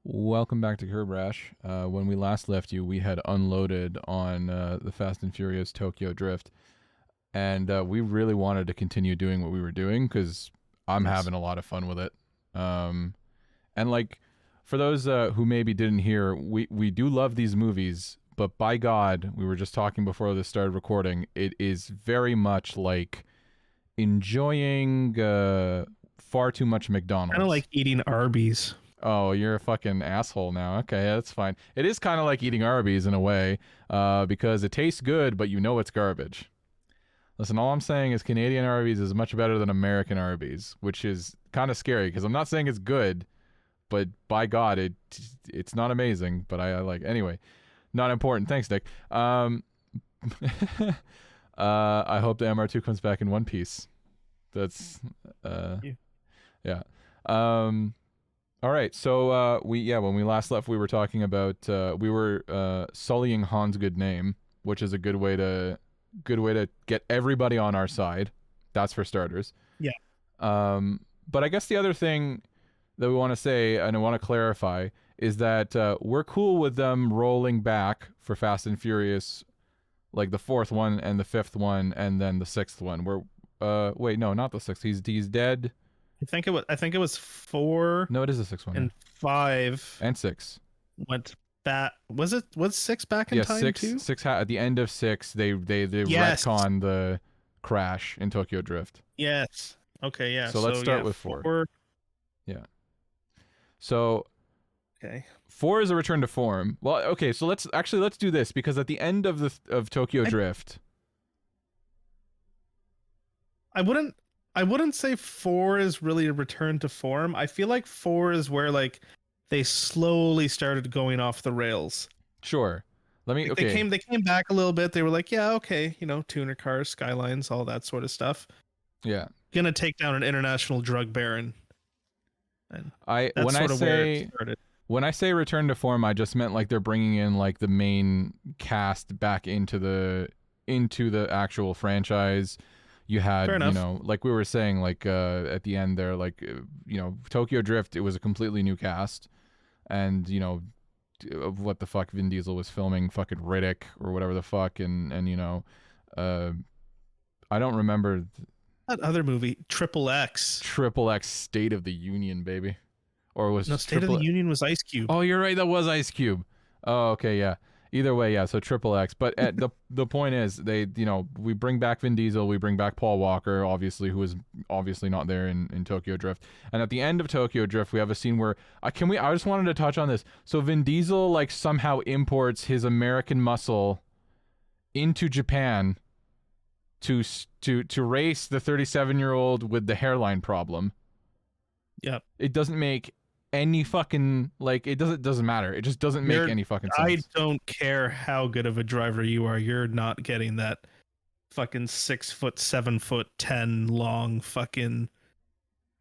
Welcome back to Curbrash. When we last left you, we had unloaded on the Fast and Furious Tokyo Drift, and we really wanted to continue doing what we were doing because I'm Yes. having a lot of fun with it. And like, for those who maybe didn't hear, we do love these movies, but by God, we were just talking before this started recording. It is very much like enjoying far too much McDonald's. Kind of like eating Arby's. Oh, you're a fucking asshole now. Okay, that's fine. It is kind of like eating Arby's in a way, because it tastes good, but you know it's garbage. Listen, all I'm saying is Canadian Arby's is much better than American Arby's, which is kind of scary because I'm not saying it's good, but by God, it's not amazing. But I like anyway. Not important. Thanks, Nick. I hope the MR2 comes back in one piece. That's yeah. All right, so when we last left, we were talking about we were sullying Han's good name, which is a good way to get everybody on our side. That's for starters. Yeah. But I guess the other thing that we want to say and I want to clarify is that we're cool with them rolling back for Fast and Furious, like the fourth one and the fifth one and then the sixth one. Wait, no, not the sixth. He's dead. I think it was 4. No, it is the sixth one. And 5 and 6 went back. Was 6 back in time too? Six at the end of 6, they Yes. retcon the crash in Tokyo Drift. Yes. Okay. Yeah. So let's start with 4. Yeah. So Okay. 4 is a return to form. Well, okay. So let's do this because at the end of Tokyo Drift, I wouldn't say 4 is really a return to form. I feel like 4 is where like they slowly started going off the rails. sure. Let me. Like, Okay. They came back a little bit. They were like, yeah, okay, tuner cars, skylines, all that sort of stuff. Yeah. Gonna take down an international drug baron. And that's when sort I of where it say started. when I say return to form, I just meant like they're bringing in like the main cast back into the actual franchise. You had, like we were saying, like at the end there, like Tokyo Drift, it was a completely new cast, and of what the fuck Vin Diesel was filming fucking Riddick or whatever the fuck, and I don't remember That other movie, Triple X. Triple X State of the Union, baby, or was No, State of the Union was Ice Cube. Oh, you're right, that was Ice Cube. Oh, okay, yeah. Either way, yeah, so Triple X. But at the point is, we bring back Vin Diesel, we bring back Paul Walker, obviously, who is obviously not there in Tokyo Drift. And at the end of Tokyo Drift, we have a scene where, I just wanted to touch on this. So Vin Diesel, like, somehow imports his American muscle into Japan to race the 37-year-old with the hairline problem. Yep. It doesn't make any fucking, like, it doesn't matter. It just doesn't make any fucking sense. I don't care how good of a driver you are, you're not getting that fucking 6 foot, 7 foot 10 long fucking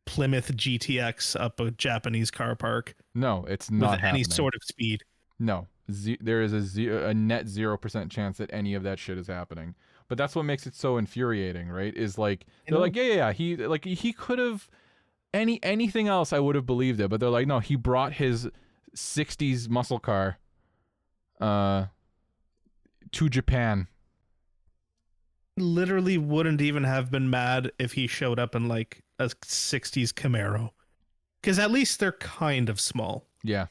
Plymouth GTX up a Japanese car park. No, it's not with happening. Any sort of speed. No, there is a net 0% chance that any of that shit is happening. But that's what makes it so infuriating, right? Is like they're like, yeah. He could have. Anything else I would have believed it, but they're like, no, he brought his 60s muscle car to Japan. Literally wouldn't even have been mad if he showed up in like a 60s Camaro. Because at least they're kind of small. Yeah.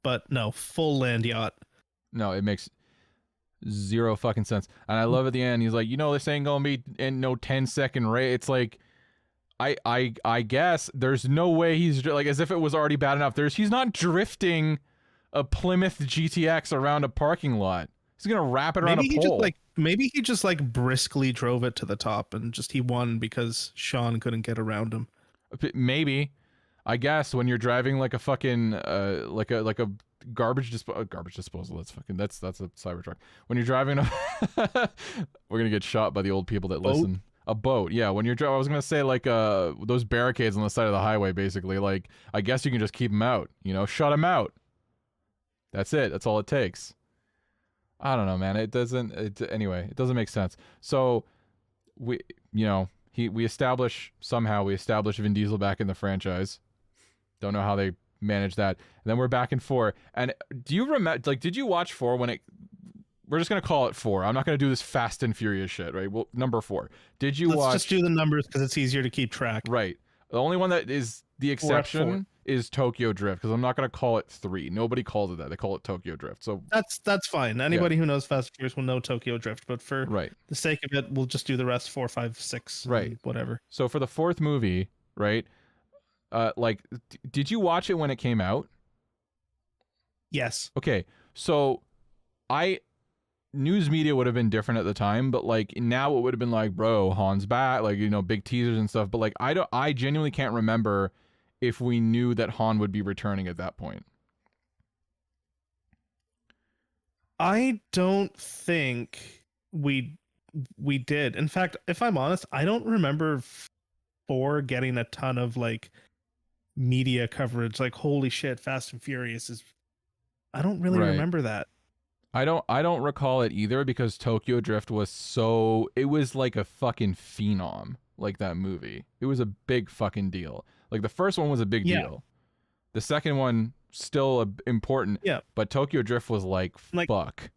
But no, full land yacht. No, it makes zero fucking sense. And I love at the end, he's like, this ain't gonna be in no 10-second race. It's like, I guess there's no way he's like, as if it was already bad enough. He's not drifting a Plymouth GTX around a parking lot. He's gonna wrap it around a pole. Maybe he just like briskly drove it to the top and he won because Sean couldn't get around him. Maybe, I guess when you're driving like a fucking like a garbage disposal. That's a Cybertruck. When you're driving we're gonna get shot by the old people that listen. A boat, yeah. When you're, I was gonna say like those barricades on the side of the highway, basically. Like, I guess you can just keep them out, shut them out. That's it. That's all it takes. I don't know, man. It doesn't make sense. So we establish Vin Diesel back in the franchise. Don't know how they manage that. And then we're back in 4. And do you remember, like, did you watch 4 when it, we're just going to call it 4. I'm not going to do this Fast and Furious shit, right? Well, number 4. Did you watch? Let's just do the numbers because it's easier to keep track. Right. The only one that is the exception is Tokyo Drift, because I'm not going to call it 3. Nobody calls it that. They call it Tokyo Drift. So that's fine. Anybody who knows Fast and Furious will know Tokyo Drift, but for the sake of it, we'll just do the rest 4, 5, 6, right? Whatever. So for the 4th movie, right? Like, did you watch it when it came out? Yes. Okay. So news media would have been different at the time, but like now it would have been like, bro, Han's back, like, you know, big teasers and stuff. But like, I genuinely can't remember if we knew that Han would be returning at that point. I don't think we did. In fact, if I'm honest, I don't remember 4 getting a ton of like media coverage. Like, holy shit, Fast and Furious is. I don't really remember that. I don't recall it either, because Tokyo Drift was it was like a fucking phenom, like that movie. It was a big fucking deal. Like the first one was a big deal. The second one still important. Yeah. But Tokyo Drift was like fuck.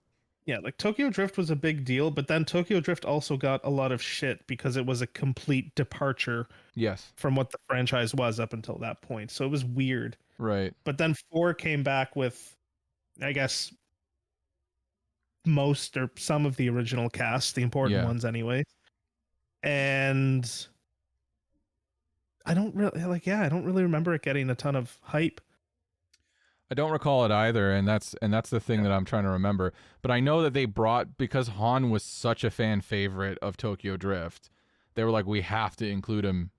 Yeah, like Tokyo Drift was a big deal, but then Tokyo Drift also got a lot of shit because it was a complete departure from what the franchise was up until that point. So it was weird. Right. But then 4 came back with, I guess, most or some of the original cast, the important ones anyway. And I don't really remember it getting a ton of hype. I don't recall it either, and that's the thing that I'm trying to remember. But I know that they brought, because Han was such a fan favorite of Tokyo Drift, they were like, we have to include him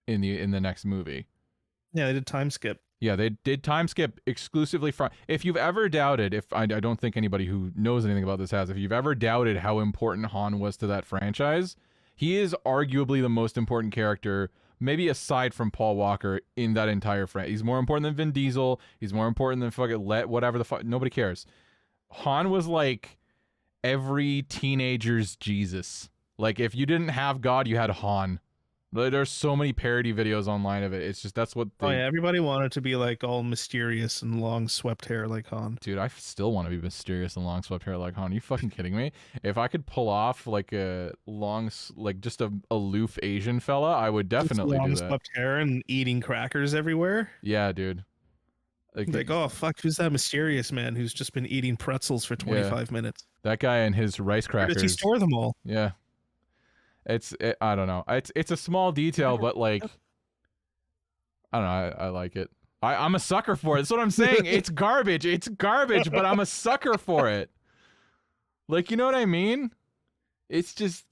in the next movie. Yeah, they did time skip. Yeah, they did time skip exclusively from. If you've ever doubted, I don't think anybody who knows anything about this has, if you've ever doubted how important Han was to that franchise, he is arguably the most important character, maybe aside from Paul Walker, in that entire franchise. He's more important than Vin Diesel. He's more important than fucking whatever the fuck. Nobody cares. Han was like every teenager's Jesus. Like, if you didn't have God, you had Han. There's so many parody videos online of it. It's just, that's what they... Oh yeah, everybody wanted to be like all mysterious and long swept hair like Han. Dude, I still want to be mysterious and long swept hair like Han. Are you fucking kidding me? If I could pull off like a long, like just a aloof Asian fella, I would definitely do that. Long swept hair and eating crackers everywhere. Yeah, dude. Like, oh fuck, who's that mysterious man who's just been eating pretzels for 25 minutes? That guy and his rice crackers. Where does he store them all? Yeah. I don't know. It's a small detail, but like, I don't know. I like it. I'm a sucker for it. That's what I'm saying. It's garbage. It's garbage, but I'm a sucker for it. Like, you know what I mean? It's just,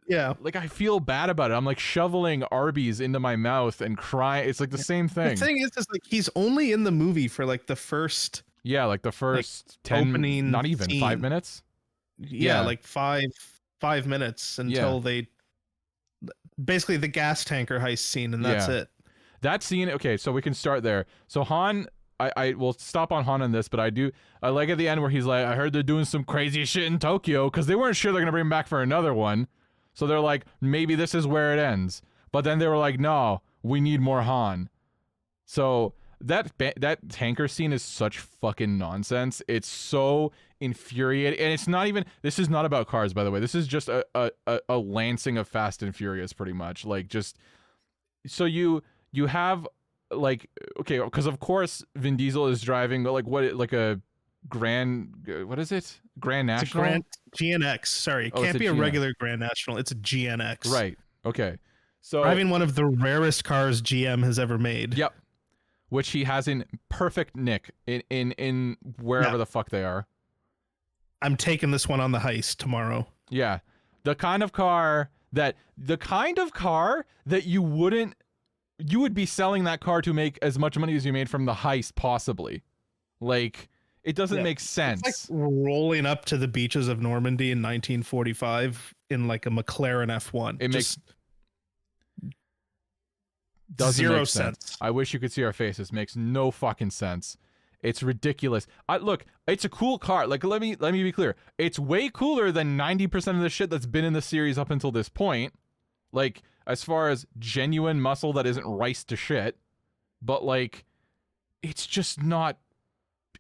like, I feel bad about it. I'm like shoveling Arby's into my mouth and crying. It's like the same thing. The thing is like, he's only in the movie for like the first. Yeah, like the first 10, opening not even scene. 5 minutes. Yeah, like 5 minutes until they. Basically the gas tanker heist scene, and that's it. That scene, okay, so we can start there. So Han, I will stop on Han on this, but I like at the end where he's like, I heard they're doing some crazy shit in Tokyo, because they weren't sure they're gonna bring him back for another one. So they're like, maybe this is where it ends. But then they were like, no, we need more Han. So that tanker scene is such fucking nonsense. It's so infuriating, and it's not even, this is not about cars, by the way. This is just a lancing of Fast and Furious, pretty much. Like, just so you have, like, okay, because of course Vin Diesel is driving like a Grand, what is it, Grand National? It's a GNX. Sorry, it can't be a regular Grand National. It's a GNX. Right. Okay. So driving one of the rarest cars GM has ever made. Yep. Which he has in perfect nick in wherever the fuck they are. I'm taking this one on the heist tomorrow. Yeah. The kind of car that you would be selling that car to make as much money as you made from the heist, possibly. Like, it doesn't make sense. It's like rolling up to the beaches of Normandy in 1945 in like a McLaren F1. It just doesn't zero make sense. I wish you could see our faces. Makes no fucking sense. It's ridiculous. Look, it's a cool car. Like, let me be clear. It's way cooler than 90% of the shit that's been in the series up until this point. Like, as far as genuine muscle that isn't rice to shit. But like, it's just not.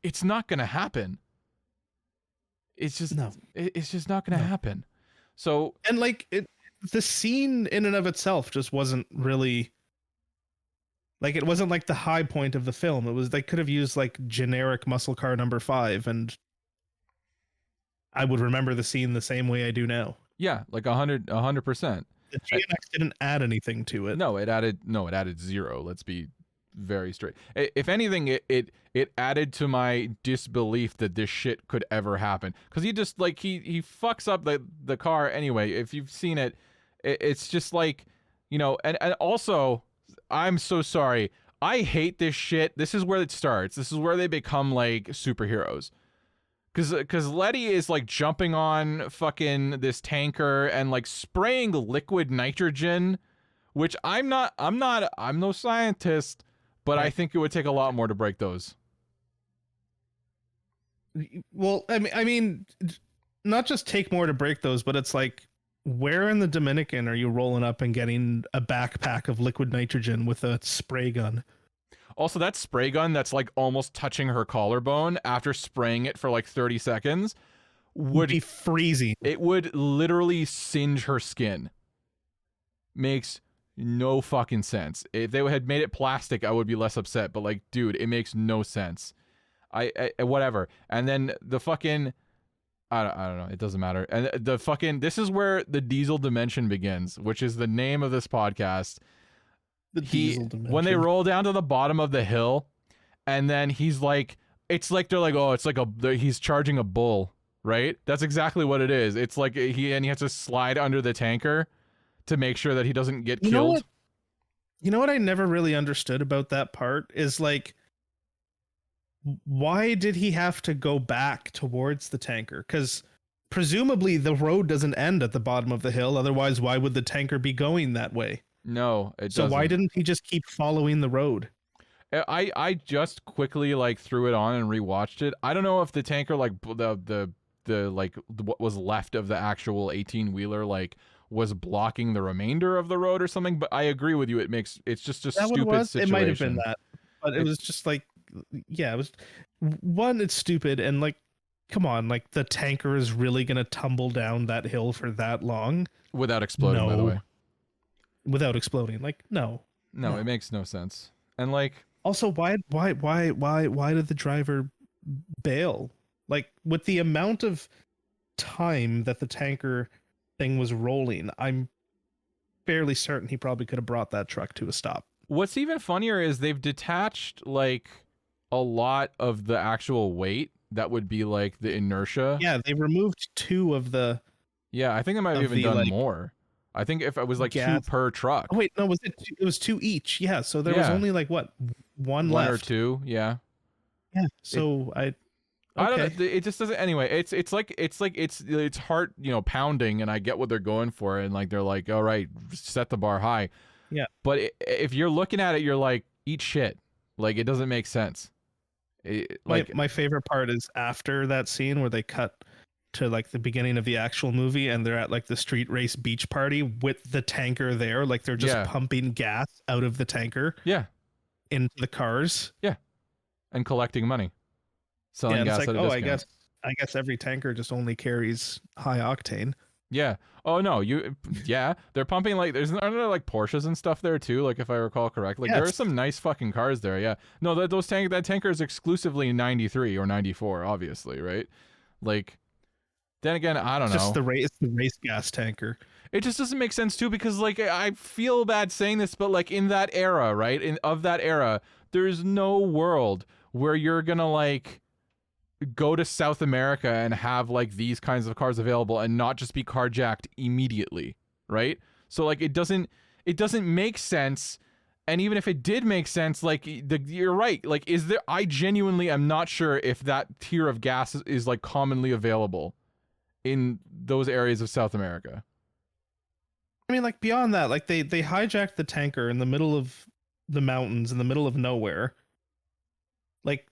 It's not gonna happen. No. It's just not gonna No. happen. So And like the scene in and of itself just wasn't really like it wasn't like the high point of the film. It was they could have used like generic muscle car number 5 and I would remember the scene the same way I do now. yeah, like 100%. The GNX didn't add anything to it. No, it added 0. Let's be very straight. If anything, it added to my disbelief that this shit could ever happen. Because he just like he fucks up the car anyway. If you've seen it, it's just like, you know, and also I'm so sorry. I hate this shit. This is where it starts. This is where they become like superheroes. Cause Letty is like jumping on fucking this tanker and like spraying liquid nitrogen, which I'm no scientist, but I think it would take a lot more to break those. Well, I mean, not just take more to break those, but it's like, where in the Dominican are you rolling up and getting a backpack of liquid nitrogen with a spray gun? Also, that spray gun that's like almost touching her collarbone after spraying it for like 30 seconds would be freezing. It would literally singe her skin. Makes no fucking sense. If they had made it plastic, I would be less upset. But like, dude, it makes no sense. I whatever. And then the fucking, I don't know. It doesn't matter. And the fucking, this is where the diesel dimension begins, which is the name of this podcast. The diesel dimension. When they roll down to the bottom of the hill, and then he's like, it's like they're like, oh, it's like he's charging a bull, right? That's exactly what it is. It's like he has to slide under the tanker to make sure that he doesn't get killed. You know what I never really understood about that part is like, why did he have to go back towards the tanker? Because presumably the road doesn't end at the bottom of the hill. Otherwise, why would the tanker be going that way? No, it doesn't. So why didn't he just keep following the road? I just quickly like threw it on and rewatched it. I don't know if the tanker like the like what was left of the actual 18-wheeler like was blocking the remainder of the road or something, but I agree with you. It's just a stupid situation. It might have been that, but it was just like, yeah, it was one. It's stupid, and like, come on, like the tanker is really gonna tumble down that hill for that long without exploding? No. By the way, without exploding, like no, it makes no sense. And like, also, why did the driver bail? Like with the amount of time that the tanker thing was rolling, I'm fairly certain he probably could have brought that truck to a stop. What's even funnier is they've detached like a lot of the actual weight that would be like the inertia. Yeah, they removed 2 of the. Yeah, I think they might have even done like, more. I think if it was like gas. 2 per truck. Oh wait, no, was it? It was 2 each. Yeah, so there was only like what, one left. Or 2, yeah. Yeah. So I don't know. It just doesn't. Anyway, it's heart, pounding, and I get what they're going for, and like they're like, all right, set the bar high. Yeah. But if you're looking at it, you're like, eat shit. Like it doesn't make sense. My favorite part is after that scene where they cut to like the beginning of the actual movie, and they're at like the street race beach party with the tanker there, like they're just pumping gas out of the tanker. Yeah. Into the cars. Yeah. And collecting money. Selling gas at a discount. I guess every tanker just only carries high octane. Yeah. Oh no, they're pumping like aren't there like Porsches and stuff there too, like if I recall correctly. There are some nice fucking cars there, yeah. No, that tanker is exclusively 93 or 94, obviously, right? Like then again, I don't know. It's the race gas tanker. It just doesn't make sense too, because like I feel bad saying this, but like in that era, right? Of that era, there's no world where you're gonna like go to South America and have like these kinds of cars available and not just be carjacked immediately, right? So like it doesn't make sense. And even if it did make sense, like you're right. Like I genuinely am not sure if that tier of gas is like commonly available in those areas of South America. I mean, like beyond that, like they hijacked the tanker in the middle of the mountains in the middle of nowhere. Like,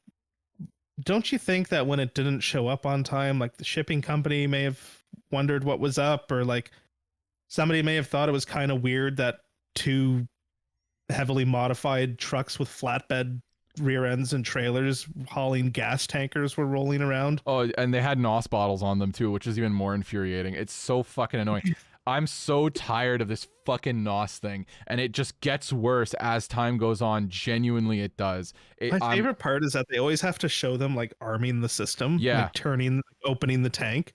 don't you think that when it didn't show up on time, like the shipping company may have wondered what was up, or like somebody may have thought it was kind of weird that 2 heavily modified trucks with flatbed rear ends and trailers hauling gas tankers were rolling around. Oh, and they had NOS bottles on them too, which is even more infuriating. It's so fucking annoying. I'm so tired of this fucking NOS thing, and it just gets worse as time goes on. Genuinely, it does. My favorite part is that they always have to show them like arming the system, Yeah. like opening the tank.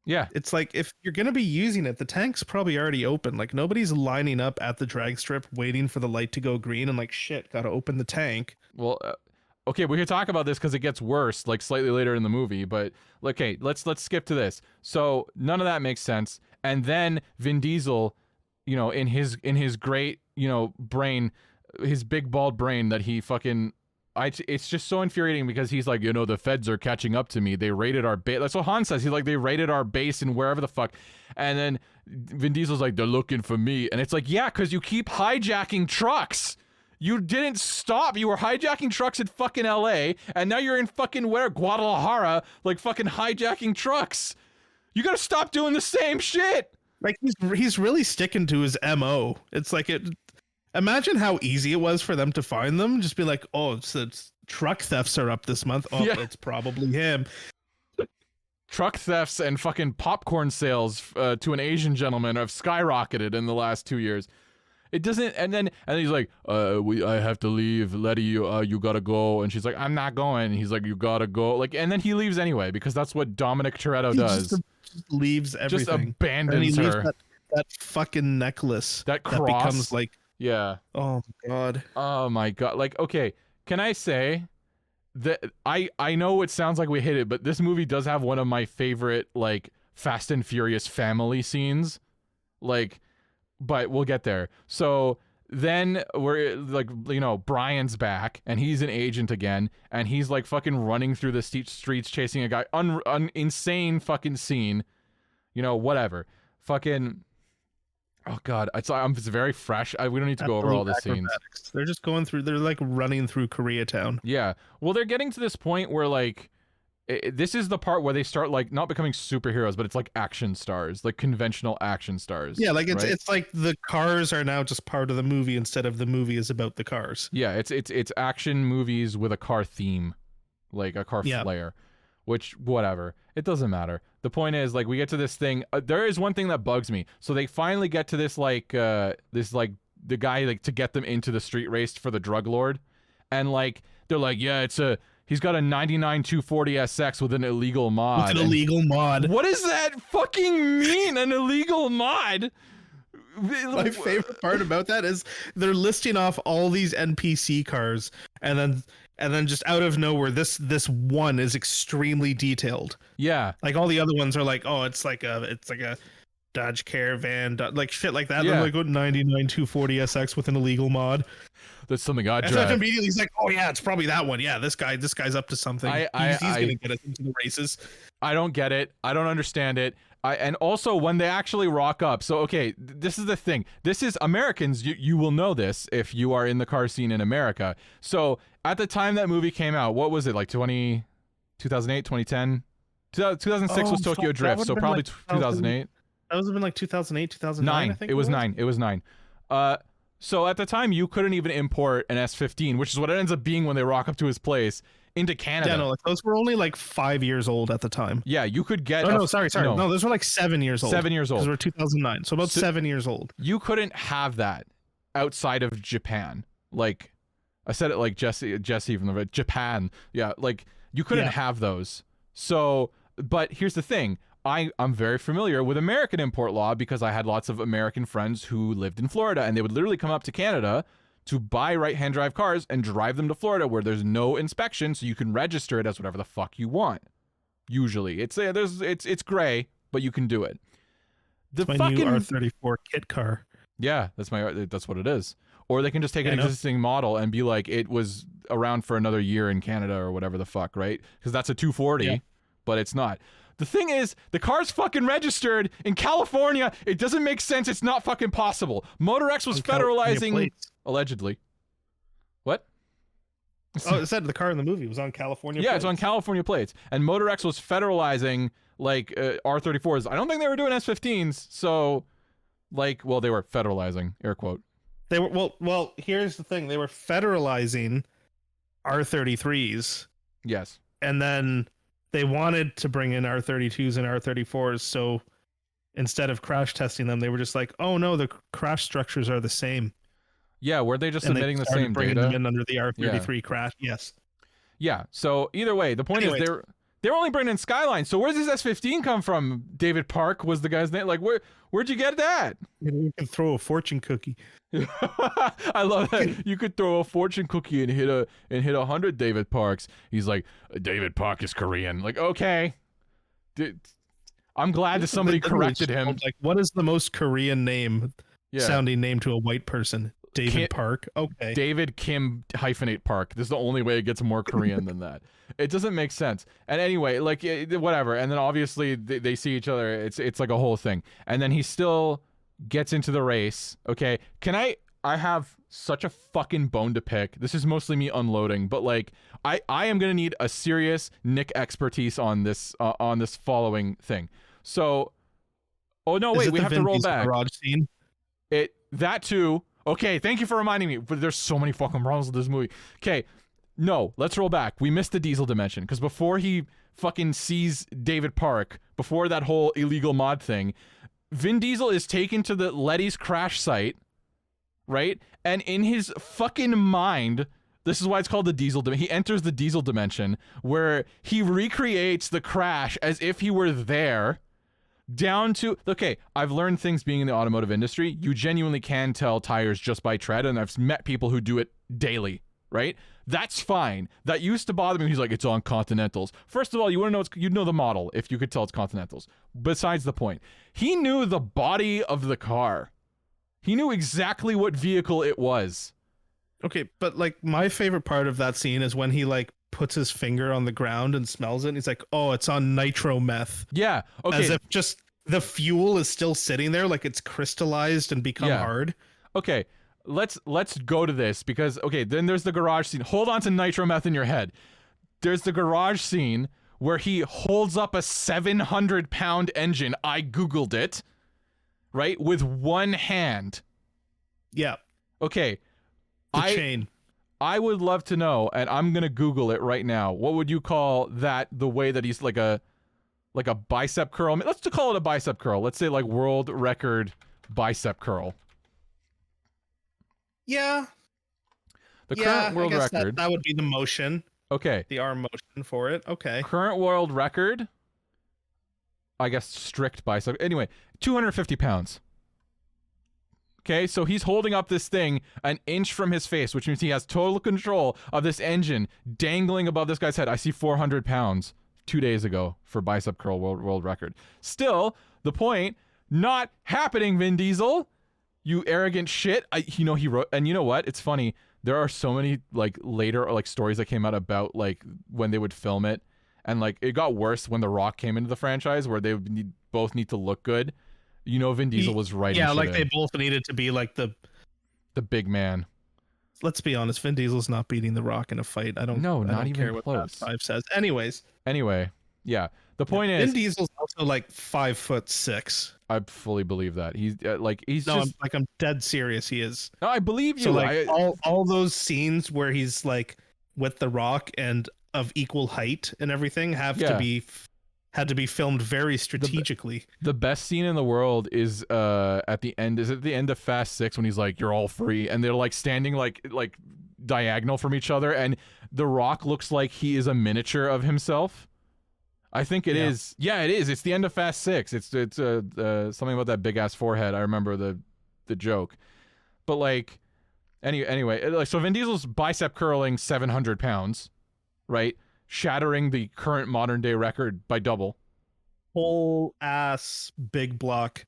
Yeah. It's like, if you're going to be using it, the tank's probably already open. Like, nobody's lining up at the drag strip waiting for the light to go green and like, shit, gotta open the tank. Well, okay, we could talk about this because it gets worse, like slightly later in the movie. But okay, let's skip to this. So none of that makes sense. And then Vin Diesel, you know, in his great, you know, brain, his big bald brain that he fucking. It's just so infuriating because he's like, you know, the feds are catching up to me. They raided our base. That's what Han says. He's like, they raided our base and wherever the fuck. And then Vin Diesel's like, they're looking for me. And it's like, yeah, because you keep hijacking trucks. You didn't stop. You were hijacking trucks in fucking LA. And now you're in fucking Guadalajara, like fucking hijacking trucks. You gotta stop doing the same shit. Like, he's really sticking to his MO. It's like imagine how easy it was for them to find them. Just be like, oh, it's truck thefts are up this month. Oh, yeah. It's probably him. Truck thefts and fucking popcorn sales to an Asian gentleman have skyrocketed in the last 2 years. It doesn't, and then he's like, I have to leave, Letty, you gotta go, and she's like, I'm not going. And he's like, you gotta go, like, and then he leaves anyway because that's what Dominic Toretto does. Just leaves everything. Just abandons her. That fucking necklace. That cross. That becomes like. Yeah. Oh my god. Oh my god. Like, okay, can I say that I know it sounds like we hit it, but this movie does have one of my favorite like Fast and Furious family scenes. Like, but we'll get there. So then we're like, you know, Brian's back and he's an agent again, and he's like fucking running through the streets chasing a guy. Insane fucking scene. You know, whatever. Fucking. Oh god, it's very fresh. We don't need to go over all the scenes. They're just going through. They're like running through Koreatown. Yeah. Well, they're getting to this point where like, this is the part where they start like not becoming superheroes, but it's like action stars, like conventional action stars. Yeah, like it's like the cars are now just part of the movie instead of the movie is about the cars. Yeah, it's action movies with a car theme, like a car flair. Which, whatever, it doesn't matter. The point is, like, we get to this thing. There is one thing that bugs me. So they finally get to this, like, the guy, like, to get them into the street race for the drug lord. And, like, they're like, yeah, he's got a 99 240 SX with an illegal mod. With an illegal mod. What does that fucking mean, an illegal mod? My favorite part about that is they're listing off all these NPC cars, and then just out of nowhere, this one is extremely detailed. Yeah, like all the other ones are like, oh, it's like a Dodge Caravan, like shit like that. Yeah. They're like 99 240 SX with an illegal mod. That's something I drive. And so immediately he's like, oh yeah, it's probably that one. Yeah, this guy's up to something. He's gonna get us into the races. I don't get it. I don't understand it. And also when they actually rock up. So, okay, this is the thing. This is Americans. You will know this if you are in the car scene in America. So at the time that movie came out, what was it, like 2008, 2010? 2006 was Tokyo Drift, so probably like 2008. That would have been like 2008, 2009, I think. It was 9. It was 9. So at the time, you couldn't even import an S15, which is what it ends up being when they rock up to his place, into Canada. Yeah, no, like those were only like 5 years old at the time. Yeah, you could get. Sorry. No, those were like 7 years old. 7 years old. Those were 2009, so about 7 years old. You couldn't have that outside of Japan. Like, I said it like Jesse from the Japan. Yeah, like you couldn't have those. So, but here's the thing. I'm very familiar with American import law because I had lots of American friends who lived in Florida, and they would literally come up to Canada to buy right-hand drive cars and drive them to Florida where there's no inspection, so you can register it as whatever the fuck you want. Usually, it's gray, but you can do it. It's my new R34 kit car. Yeah, that's what it is. Or they can just take an existing model and be like, it was around for another year in Canada or whatever the fuck, right? Because that's a 240, but it's not. The thing is, the car's fucking registered in California. It doesn't make sense. It's not fucking possible. Motor X was federalizing, allegedly. What? Oh, it said the car in the movie was on California plates. Yeah, it's on California plates. And Motor X was federalizing, like, R34s. I don't think they were doing S15s, so, like, well, they were federalizing, air quote. They were, well, here's the thing. They were federalizing R33s, Yes. and then they wanted to bring in R32s and R34s. So instead of crash testing them, they were just like, "Oh no, the crash structures are the same." Yeah, were they just And they submitting the started same bringing data? them in under the Yeah. R33 crash. Yes. Yeah. So either way, the point is Anyways. they're only bringing in Skyline. So where's this S15 come from? David Park was the guy's name. Like where'd you get that? You can throw a fortune cookie. I love that. You could throw a fortune cookie and hit 100 David Parks. He's like, David Park is Korean. Like, okay. I'm glad that somebody corrected him. Like, what is the most Korean name sounding name to a white person? David Park. Okay. David Kim hyphenate Park. This is the only way it gets more Korean than that. It doesn't make sense. And anyway, like whatever. And then obviously they see each other. It's like a whole thing. And then he still gets into the race. Okay. I have such a fucking bone to pick. This is mostly me unloading, but like I am going to need a serious Nick expertise on this following thing. So, oh no, wait, we have to roll back. Garage scene? That too. Okay, thank you for reminding me. But there's so many fucking problems with this movie. Okay, no, let's roll back. We missed the Diesel dimension because before he fucking sees David Park, before that whole illegal mod thing, Vin Diesel is taken to the Letty's crash site, right? And in his fucking mind, this is why it's called the Diesel dimension. He enters the Diesel dimension where he recreates the crash as if he were there. Down to, okay, I've learned things being in the automotive industry. You genuinely can tell tires just by tread, and I've met people who do it daily, right? That's fine. That used to bother me. He's like, it's on Continentals. First of all, you want to know, you'd know the model if you could tell it's Continentals. Besides the point, he knew the body of the car. He knew exactly what vehicle it was. Okay, but like my favorite part of that scene is when he like puts his finger on the ground and smells it. And he's like, "Oh, it's on nitro meth." Yeah. Okay. As if just the fuel is still sitting there, like it's crystallized and become hard. Okay. Let's go to this because okay, then there's the garage scene. Hold on to nitro meth in your head. There's the garage scene where he holds up a 700-pound engine. I Googled it. Right? With one hand. Yeah. Okay. The chain. I would love to know, and I'm gonna Google it right now. What would you call that? The way that he's like a bicep curl. Let's just call it a bicep curl. Let's say like world record bicep curl. Yeah. The current world record. That would be the motion. Okay. The arm motion for it. Okay. Current world record. I guess strict bicep. Anyway, 250 pounds. Okay, so he's holding up this thing an inch from his face, which means he has total control of this engine dangling above this guy's head. I see 400 pounds 2 days ago for bicep curl world record. Still, the point, not happening, Vin Diesel. You arrogant shit. He wrote, and you know what? It's funny. There are so many like later like stories that came out about like when they would film it, and like it got worse when The Rock came into the franchise, where they would both need to look good. You know, Vin Diesel was right. Yeah, like they both needed to be like the big man. Let's be honest, Vin Diesel's not beating The Rock in a fight. I don't even care close. What that 5 says. Anyway, yeah. The point is, Vin Diesel's also like 5'6". I fully believe that he's I'm dead serious. He is. No, I believe you. So like all those scenes where he's like with The Rock and of equal height and everything had to be filmed very strategically. The best scene in the world is at the end. Is at the end of Fast 6 when he's like, "You're all free," and they're like standing like diagonal from each other, and The Rock looks like he is a miniature of himself. I think it is. Yeah, it is. It's the end of Fast 6. It's something about that big ass forehead. I remember the joke, but like anyway, like so Vin Diesel's bicep curling 700 pounds, right? Shattering the current modern day record by double. Whole ass big block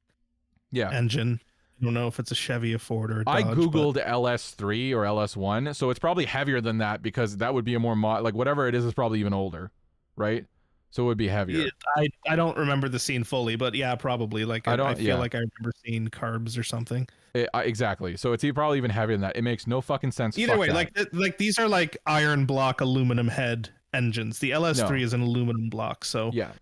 engine. I don't know if it's a Chevy, a Ford, or a Dodge. I Googled LS3 or LS1, so it's probably heavier than that because that would be a more like whatever it is probably even older, right? So it would be heavier. I don't remember the scene fully, but yeah, probably. Like I feel like I remember seeing carbs or something. Exactly. So it's probably even heavier than that. It makes no fucking sense. Either way, like these are like iron block aluminum head engines. The LS3 is an aluminum block, so yeah,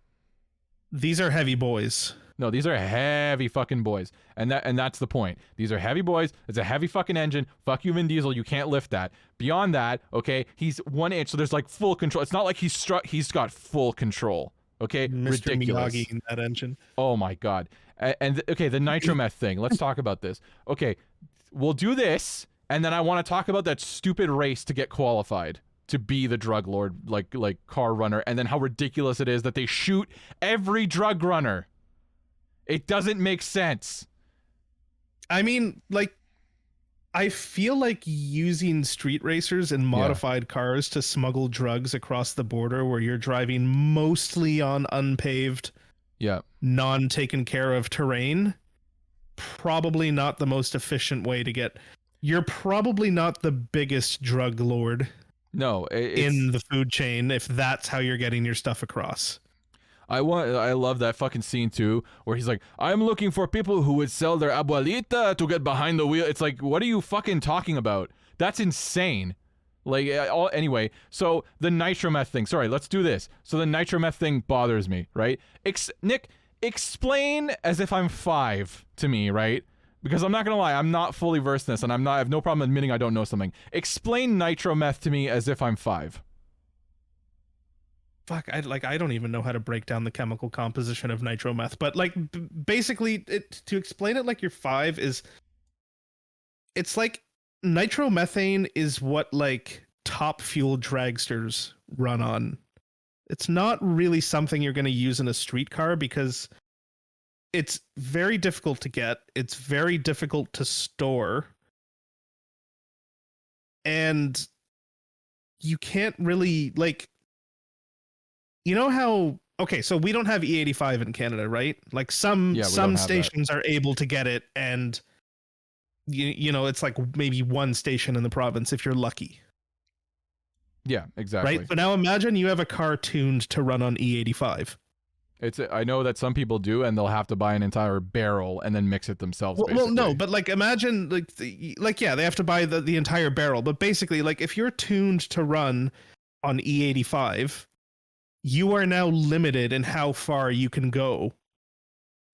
these are heavy boys. No, these are heavy fucking boys. And that's the point. These are heavy boys. It's a heavy fucking engine. Fuck you, Vin Diesel. You can't lift that. Beyond that, okay, he's 1 inch, so there's like full control. It's not like he's got full control. Okay? Mr. Ridiculous. Miyagi in that engine. Oh my god. Okay, the nitrometh thing. Let's talk about this. Okay, we'll do this, and then I want to talk about that stupid race to get qualified to be the drug lord, like car runner, and then how ridiculous it is that they shoot every drug runner. It doesn't make sense. I mean, like, I feel like using street racers and modified cars to smuggle drugs across the border where you're driving mostly on unpaved, non-taken care of terrain, probably not the most efficient way to get. You're probably not the biggest drug lord in the food chain if that's how you're getting your stuff across. I love that fucking scene too, where he's like, I'm looking for people who would sell their abuelita to get behind the wheel. It's like, what are you fucking talking about? That's insane. Like, anyway, so the nitrometh thing. Sorry, let's do this. So the nitrometh thing bothers me, right? Nick, explain as if I'm 5 to me, right? Because I'm not gonna lie, I'm not fully versed in this, and I have no problem admitting I don't know something. Explain nitrometh to me as if I'm 5. Fuck, I don't even know how to break down the chemical composition of nitrometh, but like basically to explain it like you're 5 is, it's like nitromethane is what like top fuel dragsters run on. It's not really something you're going to use in a streetcar because it's very difficult to get, it's very difficult to store, and you can't really, like, you know how, okay, so we don't have E85 in Canada, right? Like some stations are able to get it, and you know, it's like maybe one station in the province if you're lucky. Yeah, exactly. Right? So now imagine you have a car tuned to run on E85. I know that some people do, and they'll have to buy an entire barrel and then mix it themselves. Well, no, but like imagine like yeah, they have to buy the entire barrel, but basically like if you're tuned to run on E85, you are now limited in how far you can go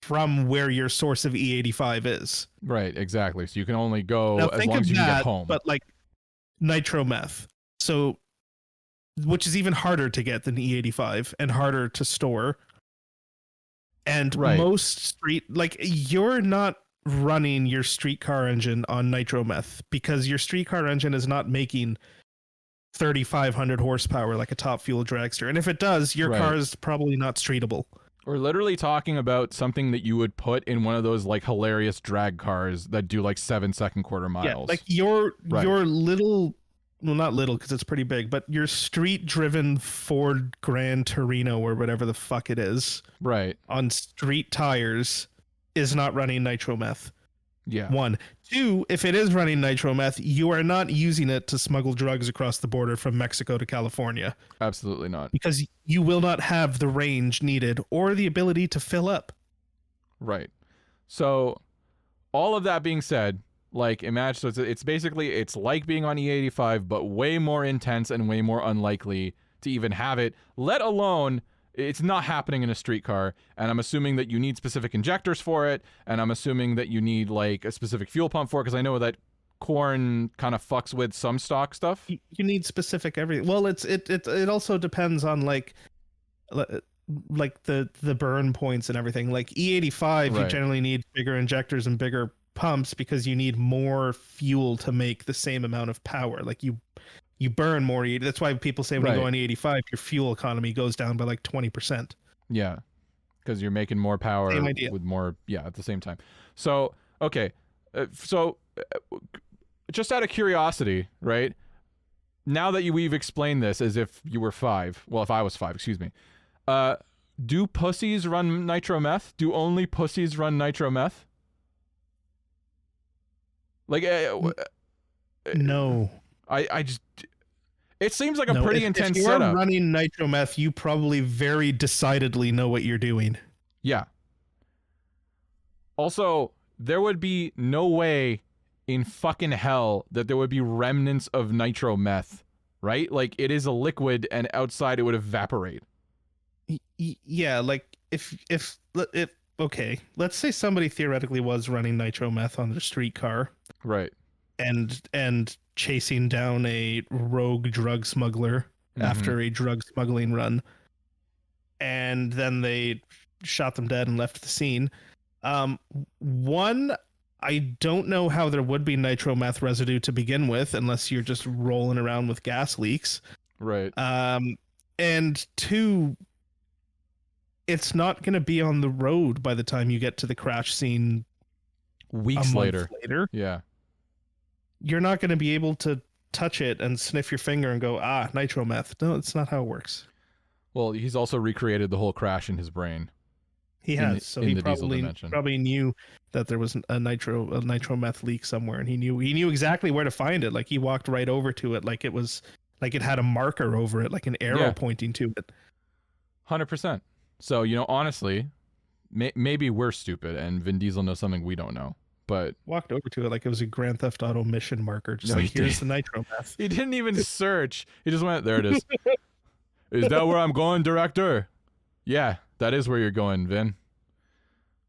from where your source of E85 is. Right, exactly. So you can only go now, as long as you can get home. But like nitrometh, so which is even harder to get than E85 and harder to store. And most street, like, you're not running your streetcar engine on nitrometh because your streetcar engine is not making 3,500 horsepower like a top fuel dragster. And if it does, your car is probably not streetable. We're literally talking about something that you would put in one of those like hilarious drag cars that do like 7-second quarter miles. Yeah, like your little, well, not little because it's pretty big, but your street driven Ford Grand Torino or whatever the fuck it is, on street tires is not running nitrometh. Yeah. 1. 2, if it is running nitrometh, you are not using it to smuggle drugs across the border from Mexico to California. Absolutely not. Because you will not have the range needed or the ability to fill up. Right. So all of that being said, like, imagine, so it's basically, it's like being on E85, but way more intense and way more unlikely to even have it, let alone it's not happening in a streetcar. And I'm assuming that you need specific injectors for it, and I'm assuming that you need like a specific fuel pump for it, because I know that corn kind of fucks with some stock stuff. You need specific everything. Well, it also depends on like the burn points and everything. Like E85, you generally need bigger injectors and bigger pumps because you need more fuel to make the same amount of power. Like you burn more. That's why people say when you go on E85, your fuel economy goes down by like 20%. Yeah, because you're making more power with more, at the same time. So, okay. Just out of curiosity, right? Now that we've explained this as if you were 5, well, if I was 5, excuse me. Do pussies run nitrometh? Do only pussies run nitrometh? Like, no. I just, it seems like a pretty intense setup. If you're running nitrometh, you probably very decidedly know what you're doing. Yeah. Also, there would be no way in fucking hell that there would be remnants of nitrometh, right? Like, it is a liquid, and outside it would evaporate. Yeah, like if okay, let's say somebody theoretically was running nitro meth on their street car Right. and chasing down a rogue drug smuggler Mm-hmm. after a drug smuggling run, and then they shot them dead and left the scene. One, I don't know how there would be nitro meth residue to begin with unless you're just rolling around with gas leaks. Right. And two, it's not going to be on the road by the time you get to the crash scene Weeks later. Yeah. You're not going to be able to touch it and sniff your finger and go, nitro meth. No, it's not how it works. Well, he's also recreated the whole crash in his brain. He has, so he probably knew that there was a nitro meth leak somewhere, and he knew exactly where to find it. Like he walked right over to it, like it had a marker over it, like an arrow pointing to it. 100%. So, honestly, maybe we're stupid and Vin Diesel knows something we don't know. But walked over to it like it was a Grand Theft Auto mission marker. Just like, here's the nitro meth. He didn't even search. He just went, there it is. Is that where I'm going, director? Yeah, that is where you're going, Vin.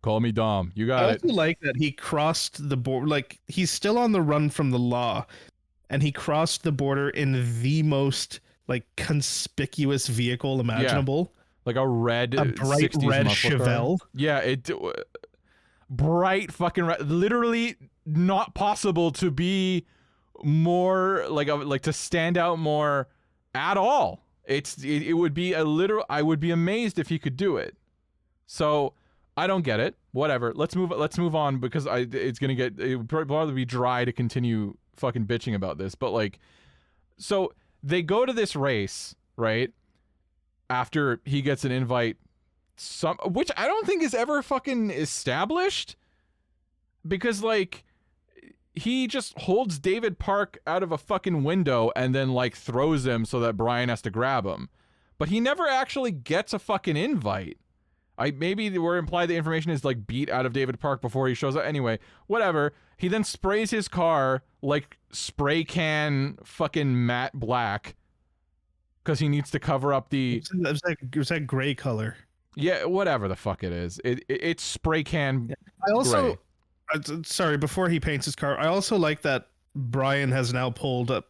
Call me Dom. You got it. I also like that he crossed the border. Like, he's still on the run from the law, and he crossed the border in the most, like, conspicuous vehicle imaginable. Yeah. Like a bright 60s red Chevelle. Car. Yeah, bright fucking red. Literally not possible to be more, like to stand out more at all. It would be I would be amazed if he could do it. So I don't get it. Whatever. Let's move on because it would probably be dry to continue fucking bitching about this. But like, so they go to this race, right? After he gets an invite, which I don't think is ever fucking established, because like he just holds David Park out of a fucking window and then like throws him so that Brian has to grab him, but he never actually gets a fucking invite. Maybe we're implied the information is like beat out of David Park before he shows up. Anyway, whatever. He then sprays his car like spray can fucking matte black because he needs to cover up the. It was that gray color. Yeah, whatever the fuck it is. It's spray can. I also, gray. Sorry, before he paints his car, I also like that Brian has now pulled up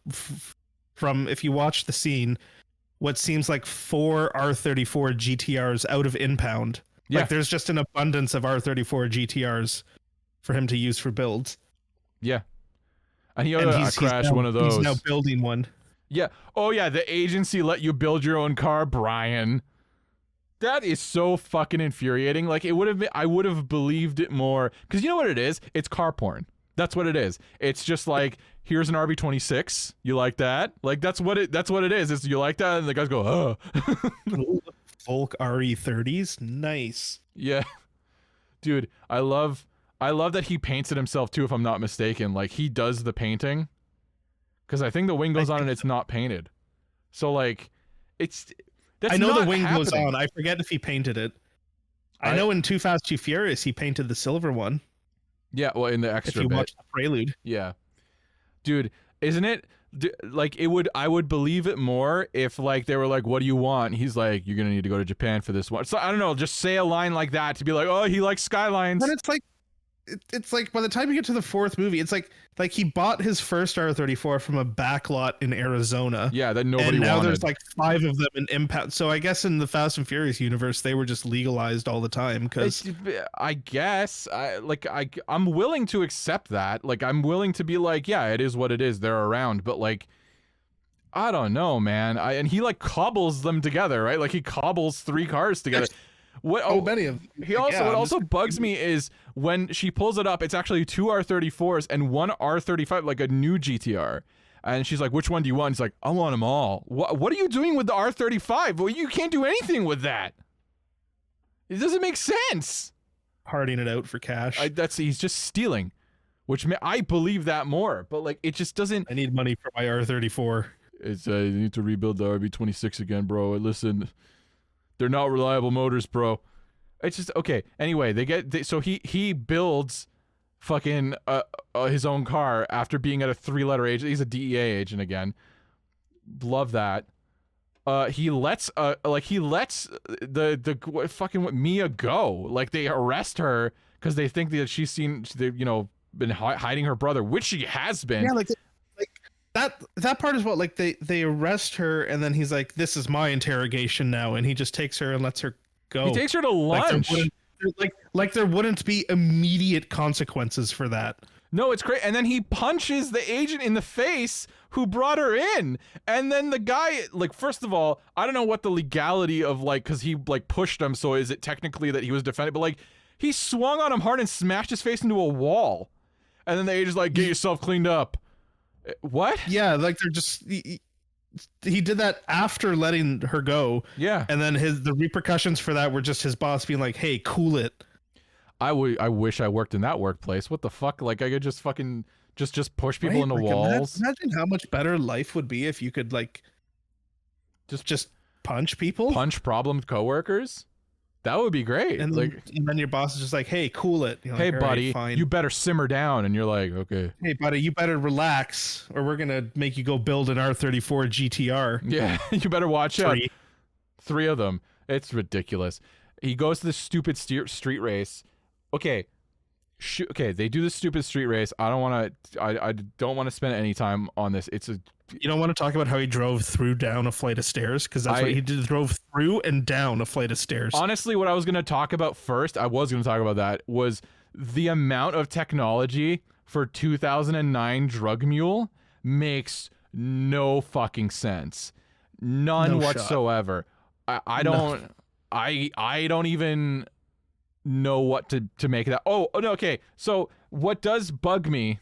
from, if you watch the scene, what seems like 4 R34 GTRs out of impound. Yeah. Like there's just an abundance of R34 GTRs for him to use for builds. Yeah. And he crashed one of those. He's now building one. Yeah. Oh yeah, the agency let you build your own car, Brian. That is so fucking infuriating. Like I would have believed it more, because you know what it is? It's car porn. That's what it is. It's just like, here's an RB26. You like that? Like that's what it is. It's you like that, and the guys go, oh. Volk RE30s, nice. Yeah, dude, I love that he paints it himself too. If I'm not mistaken, like he does the painting, because I think the wing goes on and it's not painted. So like, I know the wing goes on. I forget if he painted it. I know in Too Fast, Too Furious, he painted the silver one. Yeah, well, in the extra if you bit. watch the prelude. Yeah. Dude, isn't it like I would believe it more if like they were like, what do you want? He's like, you're going to need to go to Japan for this one. So I don't know, just say a line like that to be like, oh, he likes skylines. And it's like by the time you get to the fourth movie, it's like he bought his first R34 from a backlot in Arizona. Yeah, that nobody wanted. And now there's like 5 of them in impound. So I guess in the Fast and Furious universe, they were just legalized all the time. Because I guess I'm willing to accept that. Like I'm willing to be like, yeah, it is what it is. They're around, but like, I don't know, man. And he like cobbles them together, right? Like he cobbles 3 cars together. Many of them. What also bugs me is when she pulls it up, it's actually 2 R34s and 1 R35, like a new GTR. And she's like, which one do you want? He's like, I want them all. What are you doing with the R35? Well, you can't do anything with that. It doesn't make sense. Harding it out for cash. He's just stealing, which I believe that more. But like, it just doesn't. I need money for my R34. You need to rebuild the RB26 again, bro. Listen. They're not reliable motors, bro. It's just okay. Anyway, so he builds fucking his own car after being at a 3-letter agent. He's a DEA agent again. Love that. he lets the Mia go. Like they arrest her because they think that she's been hiding her brother, which she has been. Yeah, like that part is what, like they arrest her and then he's like, this is my interrogation now, and he just takes her and lets her go. He takes her to lunch. Like there wouldn't be immediate consequences for that. No, it's great. And then he punches the agent in the face who brought her in. And then the guy, like, first of all, I don't know what the legality of, like, because he, like, pushed him, so is it technically that he was defended? But, like, he swung on him hard and smashed his face into a wall. And then the agent's like, get yourself cleaned up. What? Yeah, like they're just... He did that after letting her go. Yeah. And then the repercussions for that were just his boss being like, hey, cool it. I wish I worked in that workplace. What the fuck? Like, I could just fucking just push people into walls. Imagine how much better life would be if you could, like, just punch people, punch problem coworkers. That would be great. And then your boss is just like, hey, cool it. You're hey, like, buddy, right, you better simmer down. And you're like, okay. Hey, buddy, you better relax, or we're gonna make you go build an R34 GTR. Yeah, you better watch out. 3 of them. It's ridiculous. He goes to this stupid street race. Okay, okay, they do this stupid street race. I don't want to spend any time on this. You don't want to talk about how he drove down a flight of stairs, because that's what he did. Drove through and down a flight of stairs. Honestly, what I was going to talk about first, was the amount of technology for 2009 Drug Mule makes no fucking sense. None whatsoever. I don't even know what to make of that. Oh no, okay. So what does bug me,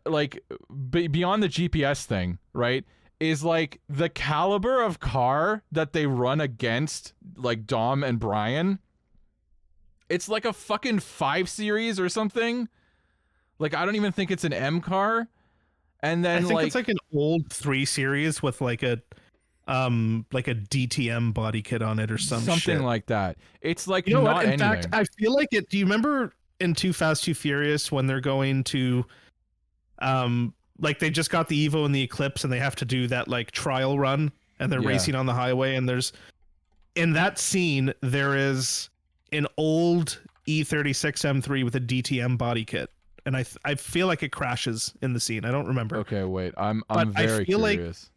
like beyond the GPS thing, right, is like the caliber of car that they run against, like Dom and Brian. It's like a fucking 5 Series or something. Like, I don't even think it's an M car. And then I think it's like an old 3 Series with like a DTM body kit on it or something shit. Like that. It's like, you know not what? In anything. fact, I feel like it. Do you remember in Too Fast, Too Furious when they're going to, like they just got the Evo and the Eclipse and they have to do that like trial run and they're racing on the highway, and in that scene there is an old E36 M3 with a DTM body kit, and I feel like it crashes in the scene. I don't remember. Okay, wait. I'm very curious.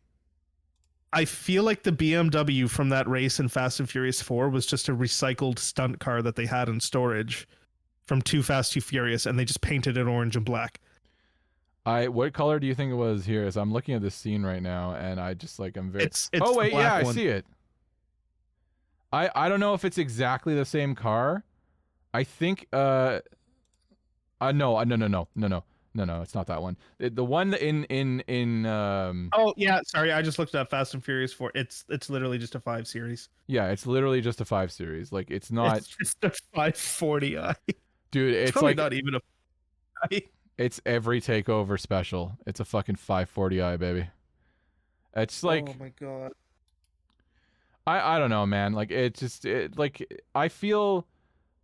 I feel like the BMW from that race in Fast and Furious 4 was just a recycled stunt car that they had in storage from Too Fast, Too Furious, and they just painted it orange and black. What color do you think it was here? So I'm looking at this scene right now, and I just like, I'm very... It's oh, wait, yeah, one. I see it. I don't know if it's exactly the same car. I think, no, it's not that one. The one in Oh yeah, sorry, I just looked up Fast and Furious 4. It's literally just a 5 Series. Yeah, it's literally just a 5 Series. Like, it's not... It's just a 540i. Dude, it's like not even a... It's every takeover special. It's a fucking 540i, baby. It's like... Oh my god. I don't know, man. Like, like, I feel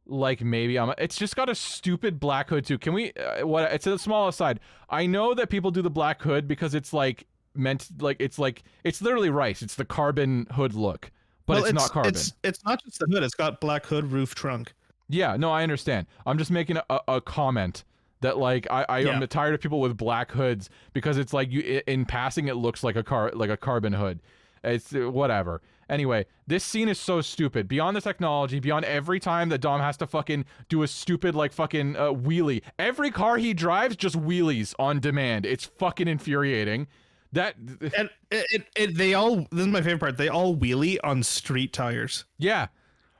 like maybe it's just got a stupid black hood too. Can we, it's a small aside. I know that people do the black hood because it's like it's literally rice. It's the carbon hood look, but it's not carbon. It's not just the hood. It's got black hood, roof, trunk. Yeah, no, I understand. I'm just making a comment that like I'm tired of people with black hoods because it's like in passing it looks like a carbon hood. It's whatever. Anyway, this scene is so stupid. Beyond the technology, beyond every time that Dom has to fucking do a stupid like fucking wheelie. Every car he drives just wheelies on demand. It's fucking infuriating. And they all, this is my favorite part, they all wheelie on street tires. Yeah.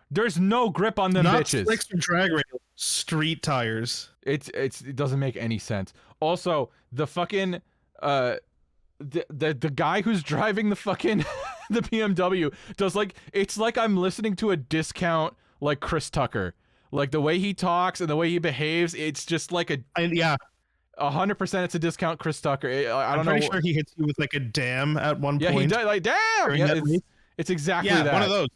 There's no grip on them bitches. Not slicks or drag rail, street tires. It doesn't make any sense. Also, the fucking the guy who's driving the fucking the BMW does like, it's like I'm listening to a discount like Chris Tucker. Like the way he talks and the way he behaves, it's just like 100% it's a discount Chris Tucker. I don't know. I'm pretty sure he hits you with like a damn at one point. Yeah, he does, like damn. Yeah, it's exactly that. One of those.